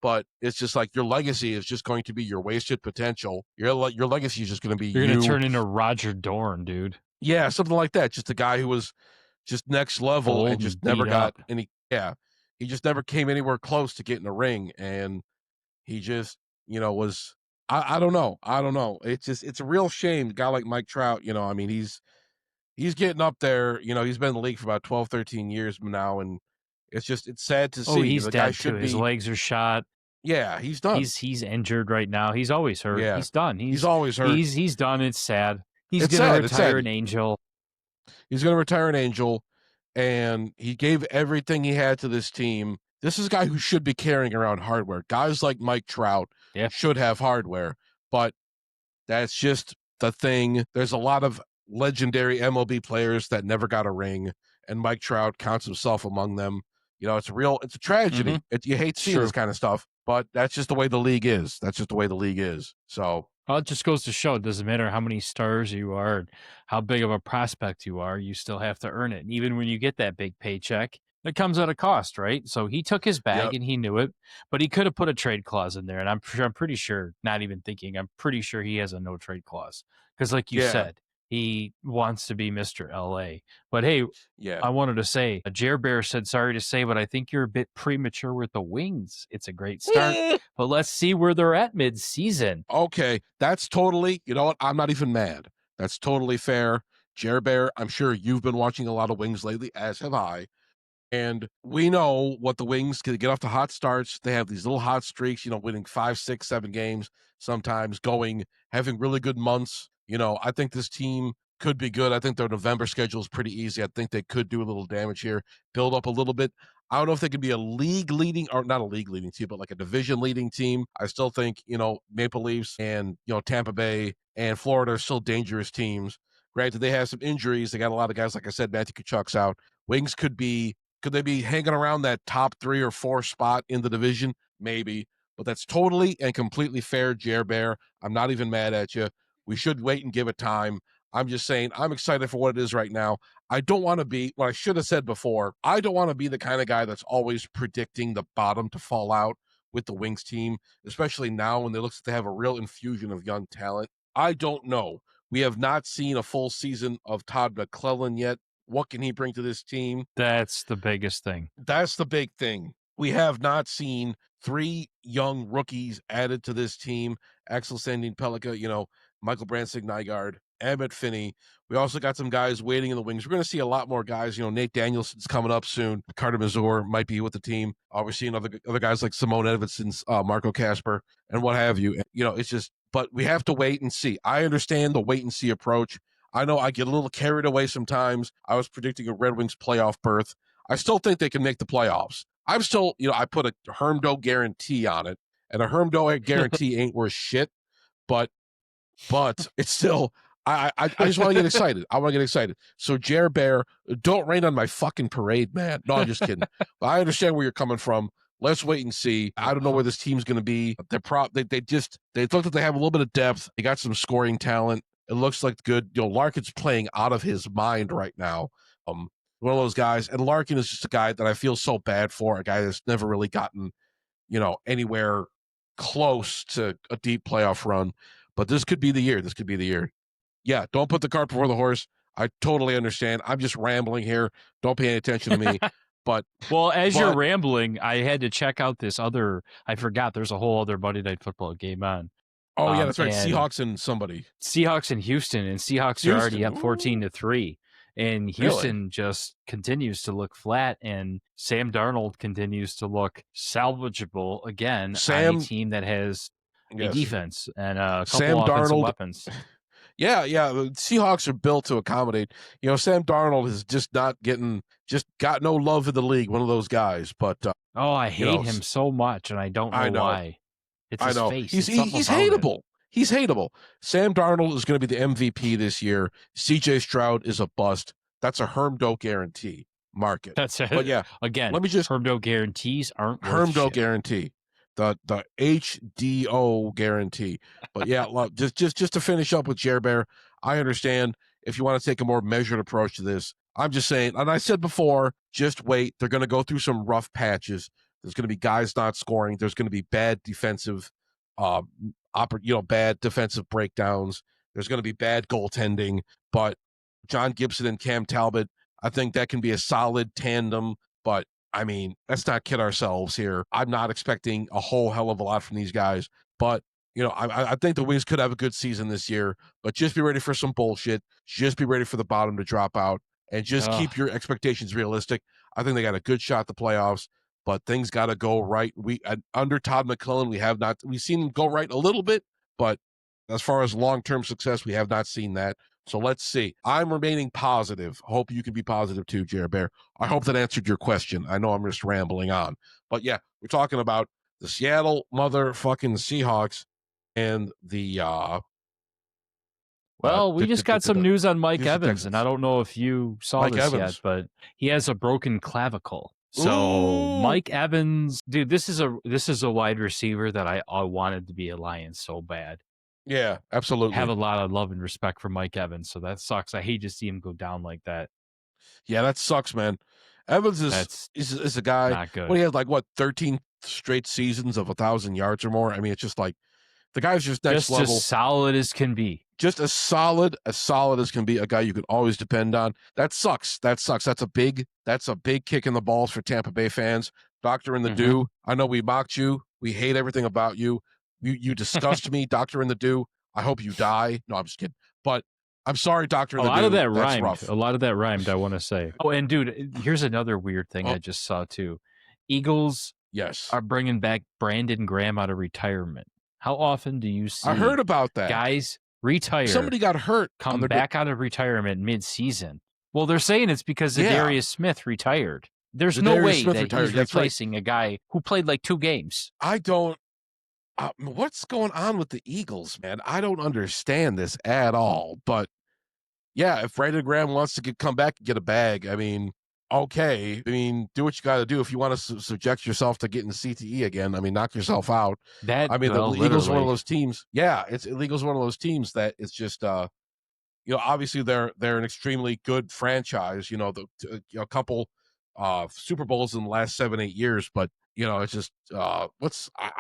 But it's just like your legacy is just going to be your wasted potential. Your legacy is just going to be You're going to turn into Roger Dorn, dude. Yeah, something like that. Just a guy who was just next level Old and just never got any. Yeah, he just never came anywhere close to getting a ring, and he just was. I don't know. It's a real shame. A guy like Mike Trout, I mean, he's getting up there. He's been in the league for about 12, 13 years now, and it's sad to see. Oh, he's the dead guy too. His legs are shot. Yeah, he's done. He's injured right now. He's always hurt. Yeah. He's done. He's always hurt. He's done. It's sad. He's going to retire an Angel. He's going to retire an Angel, and he gave everything he had to this team. This is a guy who should be carrying around hardware. Guys like Mike Trout should have hardware, but that's just the thing. There's a lot of legendary MLB players that never got a ring, and Mike Trout counts himself among them. It's a tragedy. You hate seeing this kind of stuff, but that's just the way the league is. So it just goes to show it doesn't matter how many stars you are and how big of a prospect you are, you still have to earn it. And even when you get that big paycheck, it comes at a cost, right? So he took his bag and he knew it, but he could have put a trade clause in there. And I'm pretty sure, not even thinking, I'm pretty sure he has a no trade clause. Because like you said, he wants to be Mr. LA. But hey, I wanted to say, Jer Bear said, sorry to say, but I think you're a bit premature with the Wings. It's a great start, but let's see where they're at mid-season. Okay, that's totally, you know what? I'm not even mad. That's totally fair. Jer Bear, I'm sure you've been watching a lot of Wings lately, as have I. And we know what the Wings can get off to hot starts. They have these little hot streaks, winning 5, 6, 7 games, sometimes having really good months. I think this team could be good. I think their November schedule is pretty easy. I think they could do a little damage here, build up a little bit. I don't know if they could be a league leading, or not a league leading team, but like a division leading team. I still think, Maple Leafs and, Tampa Bay and Florida are still dangerous teams. Granted, they have some injuries. They got a lot of guys, like I said, Matthew Tkachuk's out. Wings could they be hanging around that top 3 or 4 spot in the division? Maybe, but that's totally and completely fair, Jer Bear. I'm not even mad at you. We should wait and give it time. I'm just saying I'm excited for what it is right now. I don't want to be, what I should have said before, I don't want to be the kind of guy that's always predicting the bottom to fall out with the Wings team, especially now when they look like they have a real infusion of young talent. I don't know. We have not seen a full season of Todd McClellan yet. What can he bring to this team? That's the biggest thing. That's the big thing. We have not seen 3 young rookies added to this team. Axel Sandin Pellikka, Michael Branson-Nygaard, Emmett Finney. We also got some guys waiting in the wings. We're going to see a lot more guys. Nate Danielson's coming up soon. Carter Mazur might be with the team. We're seeing other guys like Simone Edvinson's, Marco Casper, and what have you. It's just, but we have to wait and see. I understand the wait and see approach. I know I get a little carried away sometimes. I was predicting a Red Wings playoff berth. I still think they can make the playoffs. I'm still, I put a Hermdo guarantee on it, and a Hermdo guarantee ain't worth shit, but it's still, I just want to get excited. I want to get excited. So Jer Bear, don't rain on my fucking parade, man. No, I'm just kidding. But I understand where you're coming from. Let's wait and see. I don't know where this team's going to be. They look like they have a little bit of depth. They got some scoring talent. It looks like good. Larkin's playing out of his mind right now. One of those guys, and Larkin is just a guy that I feel so bad for. A guy that's never really gotten, anywhere close to a deep playoff run. But this could be the year. This could be the year. Yeah, don't put the cart before the horse. I totally understand. I'm just rambling here. Don't pay any attention to me. But you're rambling, I had to check out this other. I forgot there's a whole other Monday Night Football game on. Oh yeah, that's right. Seahawks and somebody. Seahawks and Houston, and Seahawks are already up 14-3, and Houston just continues to look flat, and Sam Darnold continues to look salvageable again on a team that has a defense and a couple offensive weapons. Yeah. The Seahawks are built to accommodate. Sam Darnold is just got no love in the league. One of those guys. But I hate him so much, and I don't know why. It's his face. He's hateable. He's hateable. Sam Darnold is going to be the MVP this year. CJ Stroud is a bust. That's a Hermdo guarantee. Market. That's it. But yeah, again, let me just Hermdo guarantees aren't Hermdo guarantee. The HDO guarantee. But yeah, just to finish up with Jer Bear, I understand if you want to take a more measured approach to this. I'm just saying, and I said before, just wait. They're going to go through some rough patches. There's going to be guys not scoring. There's going to be bad defensive, bad defensive breakdowns. There's going to be bad goaltending. But John Gibson and Cam Talbot, I think that can be a solid tandem. But I mean, let's not kid ourselves here. I'm not expecting a whole hell of a lot from these guys. But I think the Wings could have a good season this year. But just be ready for some bullshit. Just be ready for the bottom to drop out. And just keep your expectations realistic. I think they got a good shot at the playoffs, but things got to go right. Under Todd McClellan, we've seen them go right a little bit, but as far as long-term success, we have not seen that. So let's see. I'm remaining positive. Hope you can be positive too, Jared Bear. I hope that answered your question. I know I'm just rambling on, but yeah, we're talking about the Seattle motherfucking Seahawks and the Well, we just got some news on Mike Evans, and I don't know if you saw this yet, but he has a broken clavicle. So Mike Evans, dude, this is a wide receiver that I wanted to be a Lion so bad. Yeah, absolutely. I have a lot of love and respect for Mike Evans, so that sucks. I hate to see him go down like that. Yeah, that sucks, man. Evans is a guy. Not good. Well, he had 13 straight seasons of 1,000 yards or more. I mean, it's just like the guy's just next level, as solid as can be. Just as solid as can be, a guy you can always depend on. That sucks. That's a big kick in the balls for Tampa Bay fans. Doctor in the Dew, I know we mocked you. We hate everything about you. You disgust me, Doctor in the Dew. I hope you die. No, I'm just kidding. But I'm sorry, Doctor in the Dew. A lot of that rhymed, I want to say. Oh, and dude, here's another weird thing I just saw too. Eagles are bringing back Brandon Graham out of retirement. How often do you see I heard about that. Guys retire. Somebody got hurt. Come back out of retirement mid-season. Well, they're saying it's because Darius Smith retired. There's no way that he's replacing a guy who played 2 games. I don't. What's going on with the Eagles, man? I don't understand this at all. But yeah, if Brandon Graham wants to come back and get a bag, I mean, okay. I mean, do what you got to do. If you want to subject yourself to getting CTE again, I mean, knock yourself out. The Eagles are one of those teams. Yeah, the Eagles are one of those teams that it's just, obviously they're an extremely good franchise. A couple Super Bowls in the last 7-8 years, but it's just I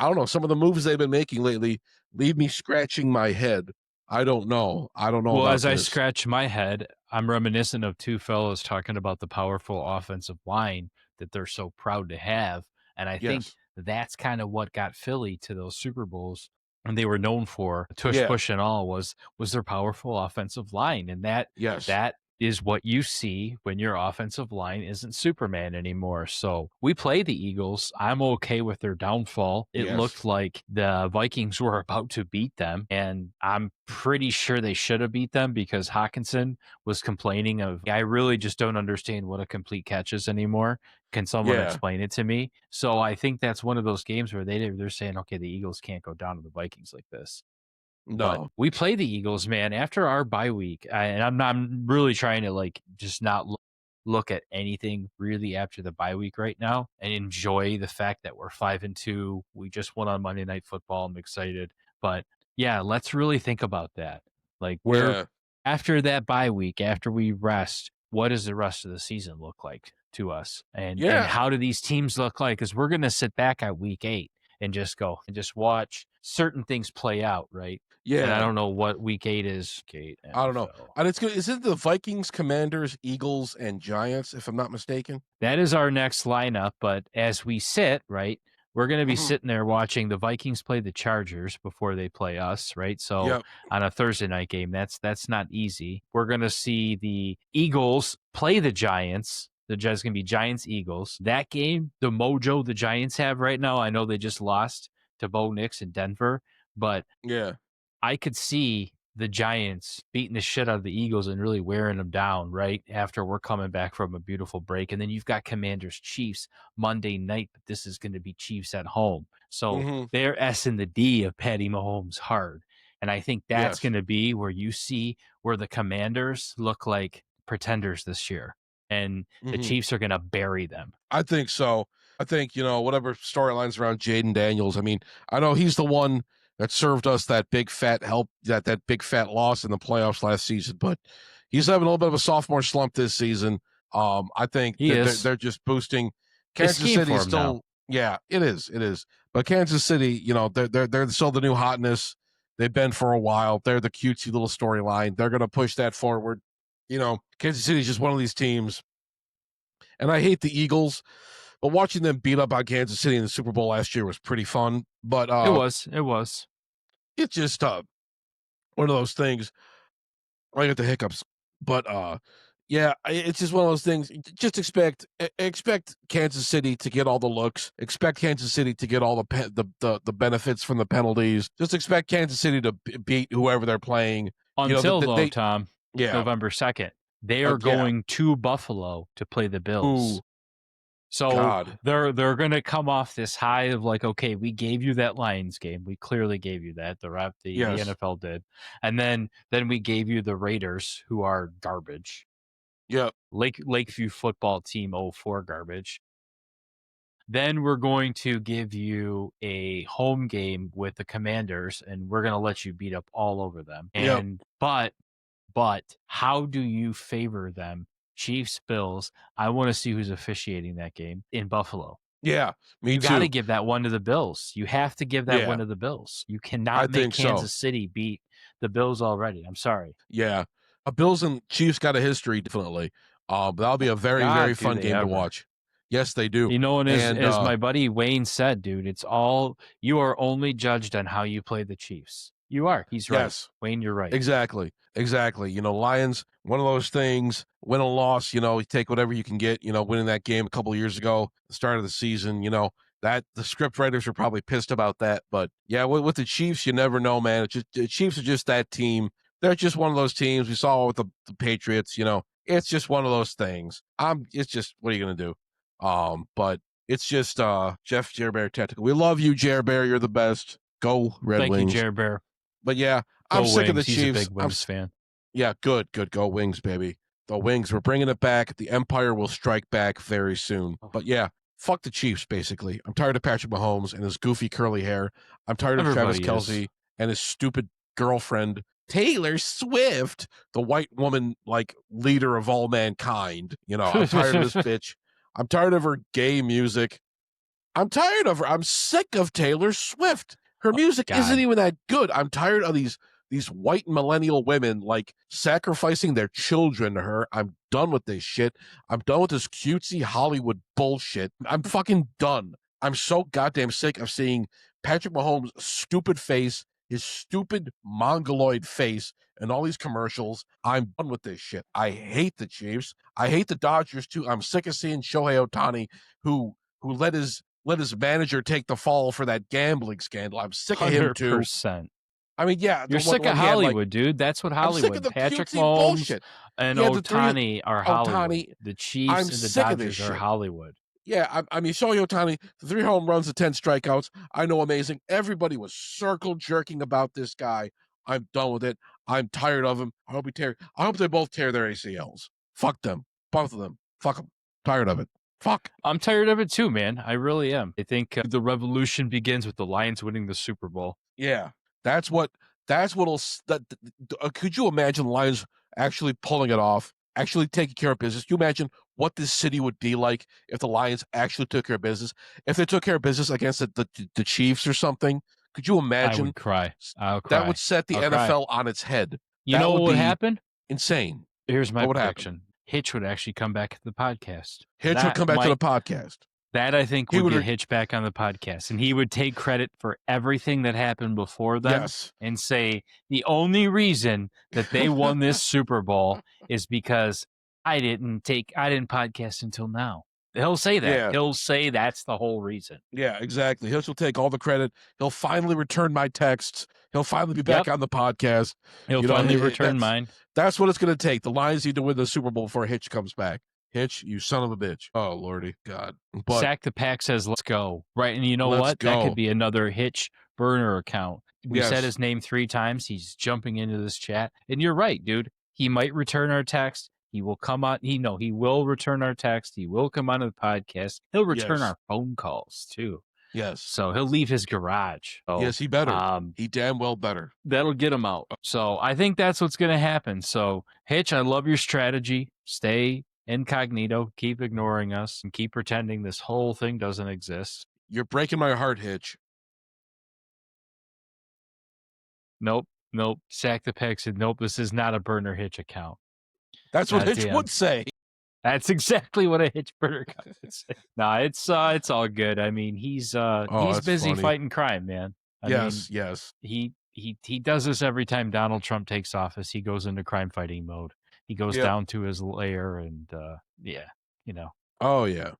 don't know. Some of the moves they've been making lately leave me scratching my head. I don't know. Well, as I scratch my head, I'm reminiscent of two fellows talking about the powerful offensive line that they're so proud to have. And I think that's kind of what got Philly to those Super Bowls. And they were known for, tush push and all, was their powerful offensive line. And that is what you see when your offensive line isn't Superman anymore. So we play the Eagles. I'm okay with their downfall. It looked like the Vikings were about to beat them, and I'm pretty sure they should have beat them because Hawkinson was complaining of, I really just don't understand what a complete catch is anymore. Can someone explain it to me? So I think that's one of those games where they're saying, okay, the Eagles can't go down to the Vikings like this. No, but we play the Eagles, man, after our bye week. I'm really trying to just not look at anything really after the bye week right now and enjoy the fact that we're 5-2. We just won on Monday Night Football. I'm excited, but yeah, let's really think about that. Like we're after that bye week, after we rest, what does the rest of the season look like to us? And how do these teams look like? Because we're going to sit back at week 8 and just go and just watch certain things play out, right? Yeah. And I don't know what week 8 is. I don't know. And it's good. Is it the Vikings, Commanders, Eagles, and Giants, if I'm not mistaken? That is our next lineup. But as we sit, right, we're going to be sitting there watching the Vikings play the Chargers before they play us, right? So on a Thursday night game, that's not easy. We're going to see the Eagles play the Giants. The Giants going to be Giants-Eagles. That game, the mojo the Giants have right now, I know they just lost to Bo Nix in Denver, but I could see the Giants beating the shit out of the Eagles and really wearing them down right after we're coming back from a beautiful break. And then you've got Commanders Chiefs Monday night, but this is going to be Chiefs at home. So they're S and the D of Patty Mahomes hard. And I think that's going to be where you see where the Commanders look like pretenders this year. And the Chiefs are going to bury them. I think so. I think, whatever storylines around Jaden Daniels, I mean, I know he's the one that served us that big fat that big fat loss in the playoffs last season, but he's having a little bit of a sophomore slump this season. I think they're just boosting. Kansas City still, it is. But Kansas City, they're still the new hotness. They've been for a while. They're the cutesy little storyline. They're going to push that forward. Kansas City is just one of these teams, and I hate the Eagles. But watching them beat up on Kansas City in the Super Bowl last year was pretty fun. But it was. It's just one of those things. I get the hiccups, but it's just one of those things. Just expect Kansas City to get all the looks. Expect Kansas City to get all the benefits from the penalties. Just expect Kansas City to beat whoever they're playing. Until Tom, November 2nd, they are going to Buffalo to play the Bills. Ooh. So they're going to come off this high of like, okay, we gave you that Lions game. We clearly gave you that. The NFL did. And then we gave you the Raiders, who are garbage. Yep. Lakeview football team 04 garbage. Then we're going to give you a home game with the Commanders, and we're going to let you beat up all over them. And but how do you favor them? Chiefs, Bills. I want to see who's officiating that game in Buffalo. Yeah, me you too. You got to give that one to the Bills. You have to give that one to the Bills. You cannot make Kansas City beat the Bills already. I'm sorry. Yeah, Bills and Chiefs got a history, definitely. But that'll be a very, very fun game to watch. Yes, they do. And as my buddy Wayne said, dude, it's all you are only judged on how you play the Chiefs. You are. He's right. Yes. Wayne, you're right. Exactly. Lions, one of those things, win or loss, you take whatever you can get, winning that game a couple of years ago, the start of the season, that the script writers are probably pissed about that. But yeah, with the Chiefs, you never know, man. The Chiefs are just that team. They're just one of those teams. We saw with the Patriots, it's just one of those things. It's just, what are you going to do? But it's just Jeff Jer Bear Tactical. We love you, Jer Bear. You're the best. Go Red Wings. Thank you, Jer Bear. But yeah, I'm sick of the He's Chiefs. A big Wings fan. Yeah, good. Go Wings, baby. The Wings, we're bringing it back. The Empire will strike back very soon. But yeah, fuck the Chiefs, basically. I'm tired of Patrick Mahomes and his goofy curly hair. I'm tired of Travis Kelce and his stupid girlfriend, Taylor Swift, the white woman, like, leader of all mankind. I'm tired of this bitch. I'm tired of her gay music. I'm tired of her. I'm sick of Taylor Swift. Her music isn't even that good. I'm tired of these white millennial women, like, sacrificing their children to her. I'm done with this shit. I'm done with this cutesy Hollywood bullshit. I'm fucking done. I'm so goddamn sick of seeing Patrick Mahomes' stupid face, his stupid mongoloid face, and all these commercials. I'm done with this shit. I hate the Chiefs. I hate the Dodgers too. I'm sick of seeing Shohei Ohtani, who let his manager take the fall for that gambling scandal. I'm sick of him too. 100%. I mean, yeah. You're sick of Hollywood, dude. That's what Hollywood. I'm sick of the Patrick Mahomes bullshit. And Ohtani are Hollywood. The Chiefs and the Dodgers are Hollywood. Yeah, I mean, Shohei Ohtani, the 3 home runs, the 10 strikeouts. I know, amazing. Everybody was circle jerking about this guy. I'm done with it. I'm tired of him. I hope they both tear their ACLs. Fuck them. Both of them. Fuck them. Tired of it. Fuck. I'm tired of it too, man. I really am. I think the revolution begins with the Lions winning the Super Bowl. Yeah, that's what That's what'll. Could you imagine Lions actually pulling it off, actually taking care of business? Can you imagine what this city would be like if the Lions actually took care of business? If they took care of business against the Chiefs or something, could you imagine? I would cry. I'll cry. That would set the NFL on its head. You know what would happen? Insane. Here's my prediction. Happen? Hitch would actually come back to the podcast. Hitch would come back to the podcast. That, I think, would get Hitch back on the podcast. And he would take credit for everything that happened before then and say, the only reason that they won this Super Bowl is because I didn't podcast until now. He'll say that. Yeah. He'll say that's the whole reason. Yeah, exactly. Hitch will take all the credit. He'll finally return my texts. He'll finally be back on the podcast. He'll finally return mine. That's what it's going to take. The Lions need to win the Super Bowl before Hitch comes back. Hitch, you son of a bitch. Oh, Lordy God. But Sack the Pack says, let's go. Right, and you know what? That could be another Hitch burner account. We said his name 3 times. He's jumping into this chat. And you're right, dude. He might return our text. He will come on. He will return our text. He will come onto the podcast. He'll return our phone calls, too. Yes. So he'll leave his garage. So, yes, he better. He damn well better. That'll get him out. So I think that's what's going to happen. So, Hitch, I love your strategy. Stay incognito, keep ignoring us, and keep pretending this whole thing doesn't exist. You're breaking my heart, Hitch. Nope. Sack the Pack said, nope, this is not a burner Hitch account. That's what Hitch would say. That's exactly what a Hitch burner account would say. Nah, it's all good. I mean, he's busy fighting crime, man. I mean, He does this every time Donald Trump takes office. He goes into crime fighting mode. He goes down to his lair and, Oh, yeah.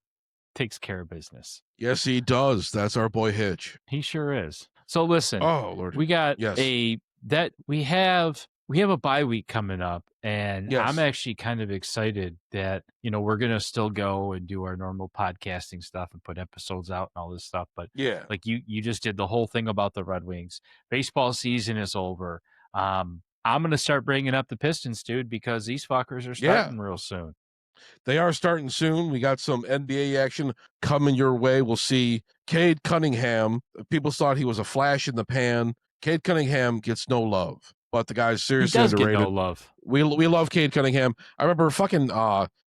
Takes care of business. Yes, he does. That's our boy Hitch. He sure is. So listen, Lord. We got we have a bye week coming up, and I'm actually kind of excited that, we're going to still go and do our normal podcasting stuff and put episodes out and all this stuff. But like you just did the whole thing about the Red Wings. Baseball season is over. I'm going to start bringing up the Pistons, dude, because these fuckers are starting real soon. They are starting soon. We got some NBA action coming your way. We'll see Cade Cunningham. People thought he was a flash in the pan. Cade Cunningham gets no love, but the guy's seriously underrated. Get no love. We love Cade Cunningham. I remember fucking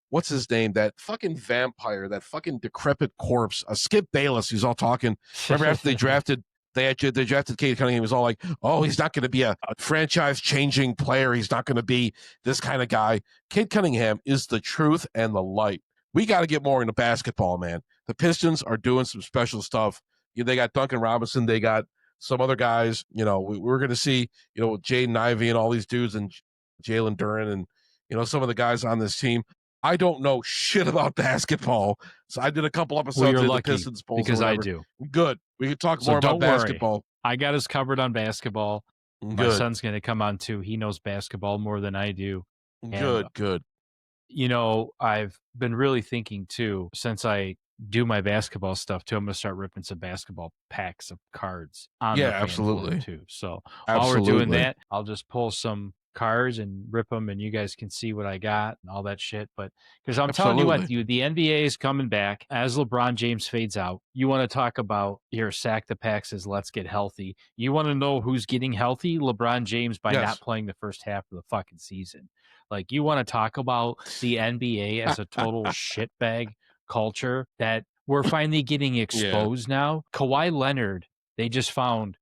what's his name? That fucking vampire, that fucking decrepit corpse. Skip Bayless. He's all talking. Remember after they drafted. They drafted Cade Cunningham. He was all like, oh, he's not going to be a franchise-changing player. He's not going to be this kind of guy. Cade Cunningham is the truth and the light. We got to get more into basketball, man. The Pistons are doing some special stuff. They got Duncan Robinson. They got some other guys. We're going to see, Jaden Ivey and all these dudes and Jalen Duren and, some of the guys on this team. I don't know shit about basketball, so I did a couple episodes of the Pistons polls because I do. Good. We can talk more about basketball. I got us covered on basketball. Good. My son's going to come on too. He knows basketball more than I do. Good. I've been really thinking too, since I do my basketball stuff too, I'm going to start ripping some basketball packs of cards on the absolutely too. So while we're doing that, I'll just pull some cards and rip them, and you guys can see what I got and all that shit. But because I'm telling you what, the NBA is coming back as LeBron James fades out. You want to talk about your Sack the Pack says, let's get healthy. You want to know who's getting healthy? LeBron James by not playing the first half of the fucking season. Like, you want to talk about the NBA as a total shitbag culture that we're finally getting exposed now. Kawhi Leonard, they just found,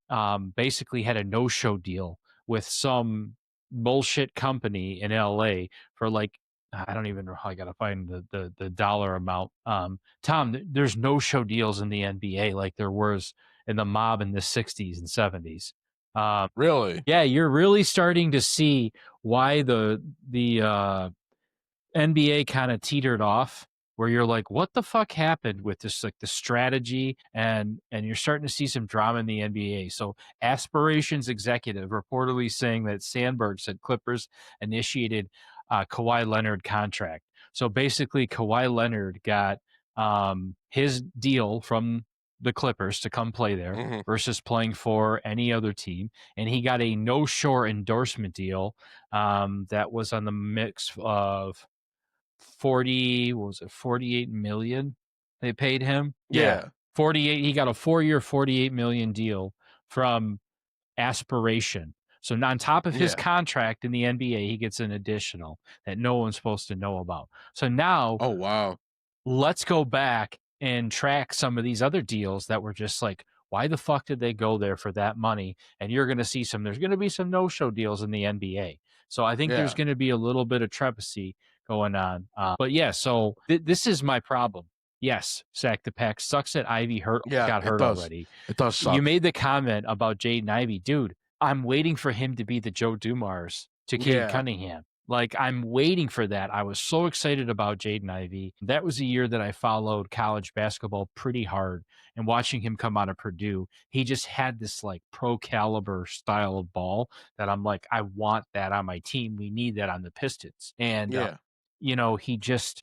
basically had a no-show deal with some bullshit company in LA for like, I don't even know how I gotta find the dollar amount. Tom, there's no show deals in the NBA like there was in the mob in the 60s and 70s. Really? Yeah, you're really starting to see why the NBA kind of teetered off, where you're like, what the fuck happened with this, like the strategy, and you're starting to see some drama in the NBA. So Aspirations executive reportedly saying that Sandberg said Clippers initiated Kawhi Leonard contract. So basically Kawhi Leonard got his deal from the Clippers to come play there versus playing for any other team. And he got a no-shore endorsement deal that was on the mix of 48 million they paid him. 48. He got a 4-year, 48 million deal from Aspiration. So on top of his Yeah. contract in the NBA, he gets an additional that no one's supposed to know about. So now Oh, wow. let's go back and track some of these other deals that were just like, why the fuck did they go there for that money? And you're going to see there's going to be some no-show deals in the NBA. So I think there's Yeah. going to be a little bit of trepacy going on. But yeah, so this is my problem. Yes, Sack the Pack sucks that Ivy Yeah, got it hurt does. already. It does You suck. made the comment about Jaden Ivey. Dude, I'm waiting for him to be the Joe Dumars to Cade Yeah. Cunningham. Like, I'm waiting for that. I was so excited about Jaden Ivey. That was a year that I followed college basketball pretty hard. And watching him come out of Purdue, he just had this like pro caliber style of ball that I'm like, I want that on my team. We need that on the Pistons. And Yeah. you know, he's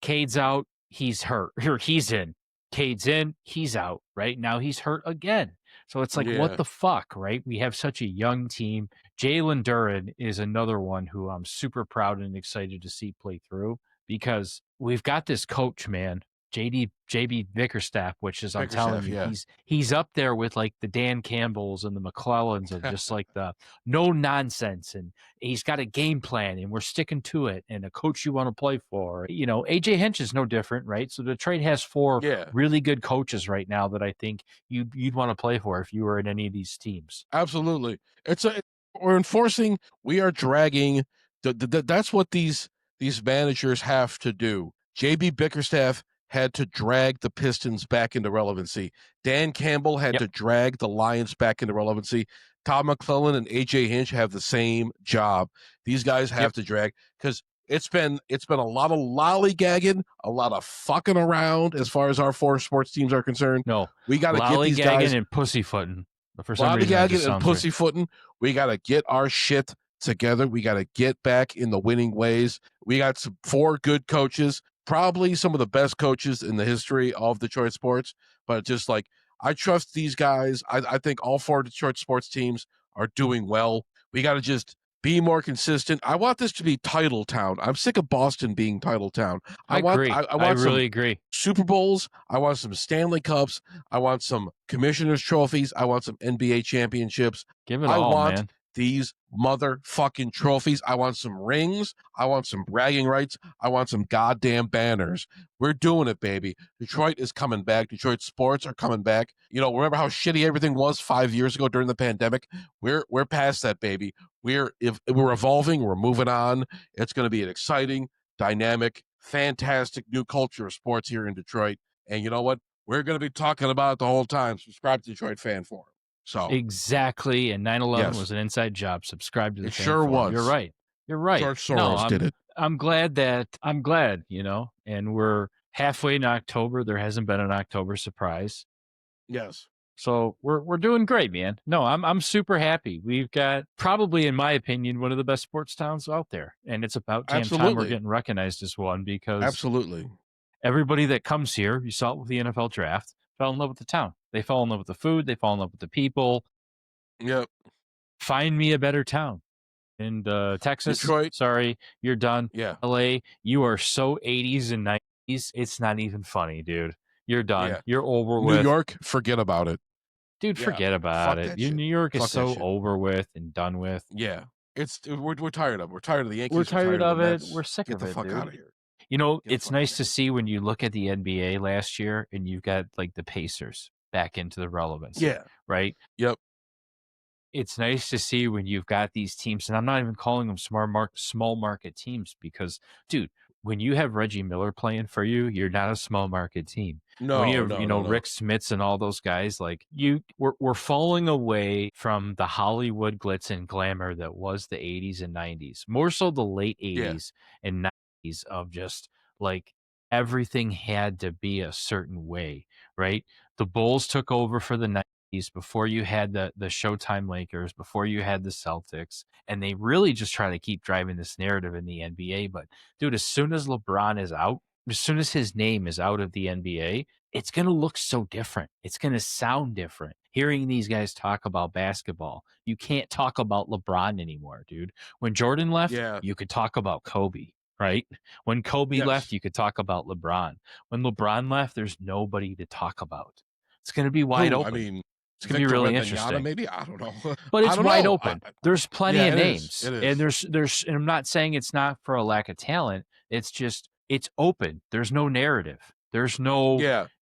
Cade's out, he's hurt, or he's in. Cade's in, he's out, right? Now he's hurt again. So it's like, what Yeah. the fuck, right? We have such a young team. Jalen Duren is another one who I'm super proud and excited to see play through because we've got this coach, man, JB Bickerstaff, which is, I'm telling Bickerstaff, you, yeah. he's up there with like the Dan Campbells and the McClellans of just like the no nonsense, and he's got a game plan and we're sticking to it, and a coach you want to play for. You know, AJ Hinch is no different, right? So Detroit has four Yeah. really good coaches right now that I think you'd want to play for if you were in any of these teams. Absolutely. We're enforcing, we are dragging that's what these managers have to do. JB Bickerstaff had to drag the Pistons back into relevancy. Dan Campbell had to drag the Lions back into relevancy. Todd McClellan and AJ Hinch have the same job. These guys have to drag because it's been a lot of lollygagging, a lot of fucking around as far as our four sports teams are concerned. No, we got to get these guys and pussyfooting. For some reason, and pussyfooting. Right. We got to get our shit together. We got to get back in the winning ways. We got four good coaches, probably some of the best coaches in the history of Detroit sports. But just like, I trust these guys. I think all four Detroit sports teams are doing well. We got to just be more consistent. I want this to be title town. I'm sick of Boston being title town. I agree. I really agree. Super Bowls. I want some Stanley Cups. I want some commissioners trophies. I want some NBA championships. Give it all, man. These motherfucking trophies. I want some rings. I want some bragging rights. I want some goddamn banners. We're doing it, baby. Detroit is coming back. Detroit sports are coming back. You know, remember how shitty everything was 5 years ago during the pandemic? We're past that, baby. We're evolving. We're moving on. It's going to be an exciting, dynamic, fantastic new culture of sports here in Detroit. And you know what? We're going to be talking about it the whole time. Subscribe to Detroit Fan Forum. So exactly, and 9/11 was an inside job. Subscribe to the Fan Forum. Was. You're right. You're right. George Soros did it. I'm glad, you know, and we're halfway in October. There hasn't been an October surprise. Yes. So we're doing great, man. No, I'm super happy. We've got probably, in my opinion, one of the best sports towns out there, and it's about damn time we're getting recognized as one because everybody that comes here, you saw it with the NFL draft, fell in love with the town. They fall in love with the food. They fall in love with the people. Yep. Find me a better town. And Texas, Detroit. Sorry, you're done. Yeah. LA, you are so 80s and 90s. It's not even funny, dude. You're done. Yeah. You're over with. New York, forget about it. Dude, forget about it. New York is so over with and done with. Yeah. We're tired of it. We're tired of the Yankees. We're tired of it. We're sick of it. Get the fuck dude. out of here. You know, it's nice to see when you look at the NBA last year and you've got like the Pacers back into the relevance. Yeah. Right? Yep. It's nice to see when you've got these teams, and I'm not even calling them small market teams because, dude, when you have Reggie Miller playing for you, you're not a small market team. No, when you have, Rick Smits and all those guys, like we're falling away from the Hollywood glitz and glamour that was the 80s and 90s, more so the late 80s and 90s of just like everything had to be a certain way, right? The Bulls took over for the 90s before you had the Showtime Lakers, before you had the Celtics, and they really just try to keep driving this narrative in the NBA. But dude, as soon as LeBron is out, as soon as his name is out of the NBA, it's going to look so different. It's going to sound different. Hearing these guys talk about basketball, you can't talk about LeBron anymore, dude. When Jordan left, you could talk about Kobe, right? When Kobe left, you could talk about LeBron. When LeBron left, there's nobody to talk about. It's going to be wide open. I mean, It's going to be really interesting. Maybe, I don't know. But it's wide open. There's plenty of it names. It is. And there's and I'm not saying it's not for a lack of talent. It's just it's open. There's no narrative. There's no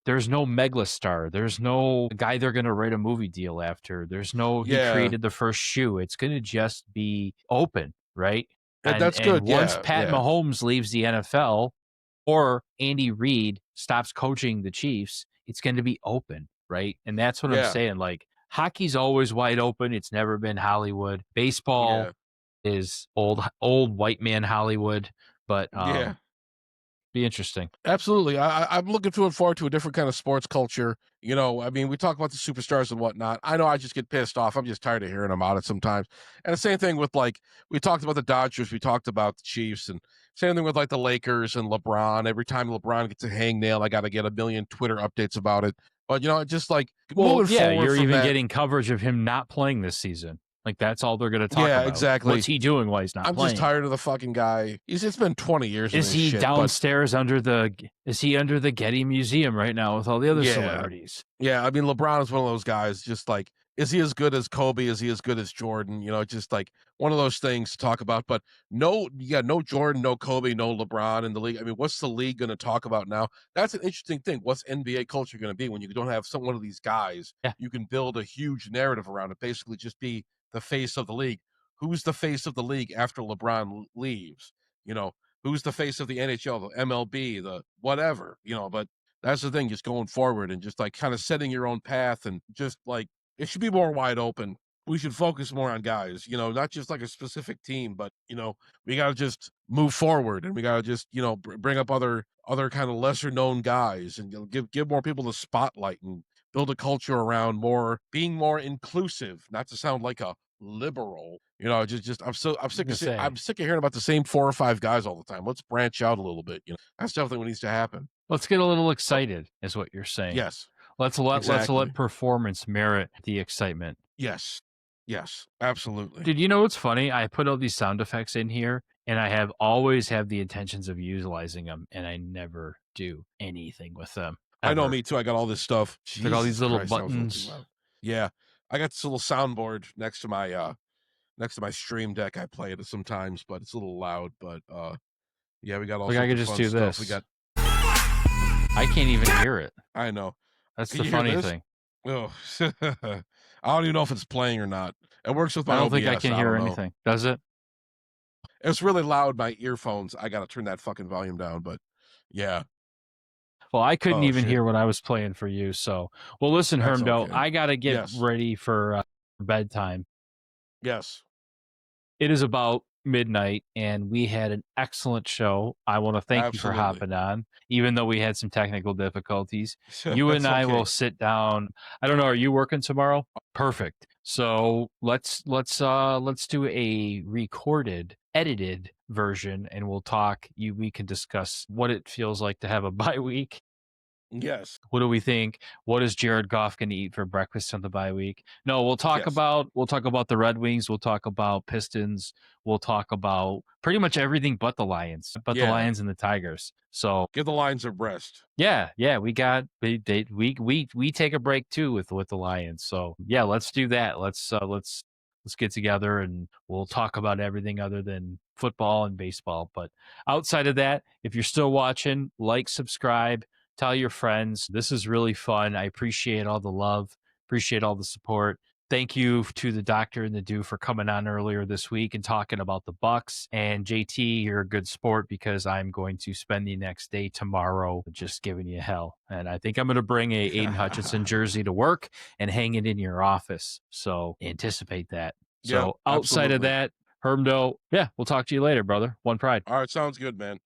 megastar. There's no guy they're going to write a movie deal after. There's no he created the first shoe. It's going to just be open, right? And that's good. Once Pat Mahomes leaves the NFL or Andy Reid stops coaching the Chiefs, it's going to be open, right? And that's what I'm saying. Like, hockey's always wide open. It's never been Hollywood. Baseball is old white man Hollywood, but be interesting. Absolutely. I'm looking forward to a different kind of sports culture. You know, I mean, we talk about the superstars and whatnot. I know I just get pissed off. I'm just tired of hearing about it sometimes. And the same thing with, like, we talked about the Dodgers, we talked about the Chiefs, and same thing with, like, the Lakers and LeBron. Every time LeBron gets a hangnail, I got to get a million Twitter updates about it. But, you know, just like, you're even getting coverage of him not playing this season. Like, that's all they're going to talk about. Yeah, exactly. What's he doing while he's not playing? I'm just tired of the fucking guy. It's been 20 years. Is he downstairs under the Getty Museum right now with all the other celebrities? Yeah, I mean, LeBron is one of those guys, just like, is he as good as Kobe? Is he as good as Jordan? You know, just like one of those things to talk about. But no Jordan, no Kobe, no LeBron in the league. I mean, what's the league going to talk about now? That's an interesting thing. What's NBA culture going to be when you don't have one of these guys? Yeah. You can build a huge narrative around it. Basically, just be the face of the league. Who's the face of the league after LeBron leaves? You know, who's the face of the NHL, the MLB, the whatever, you know, but that's the thing, just going forward and just like kind of setting your own path, and just like, it should be more wide open. We should focus more on guys, you know, not just like a specific team, but, you know, we got to just move forward, and we got to just, you know, bring up other kind of lesser known guys, and, you know, give more people the spotlight, and build a culture around being more inclusive, not to sound like a liberal, you know, I'm sick of hearing about the same 4 or 5 guys all the time. Let's branch out a little bit. You know, that's definitely what needs to happen. Let's get a little excited, is what you're saying. Yes. Let's let performance merit the excitement. Yes, absolutely. Dude, you know what's funny? I put all these sound effects in here, and I always have the intentions of utilizing them, and I never do anything with them. Ever. I know, me too. I got all this stuff. Like all these little buttons. Yeah, I got this little soundboard next to my Stream Deck. I play it sometimes, but it's a little loud. But yeah, we got all. Like, I could just do stuff. this. I can't even hear it. I know. That's the funny thing. Oh, I don't even know if it's playing or not. It works with my. I don't OBS. think I can hear anything. Does it? It's really loud. My earphones. I got to turn that fucking volume down. But yeah. Well, I couldn't even hear what I was playing for you. So, well, listen, Hermdo, okay. I got to get ready for bedtime. Yes. It is about midnight, and we had an excellent show. I want to thank you for hopping on, even though we had some technical difficulties. You and I will sit down. I don't know. Are you working tomorrow? Perfect. So let's do a recorded, edited version, and we'll talk. We can discuss what it feels like to have a bye week. Yes. What do we think? What is Jared Goff going to eat for breakfast on the bye week? No, we'll talk about the Red Wings. We'll talk about Pistons. We'll talk about pretty much everything but the Lions, the Lions and the Tigers. So give the Lions a rest. Yeah. We take a break too with the Lions. So yeah, let's do that. Let's get together and we'll talk about everything other than football and baseball. But outside of that, if you're still watching, like, subscribe. Tell your friends. This is really fun. I appreciate all the love. Appreciate all the support. Thank you to the Doctor and the Do for coming on earlier this week and talking about the Bucks. And JT, you're a good sport because I'm going to spend the next day tomorrow just giving you hell. And I think I'm going to bring a Aiden Hutchinson jersey to work and hang it in your office. So anticipate that. So outside of that, Hermdo, we'll talk to you later, brother. One Pride. All right, sounds good, man.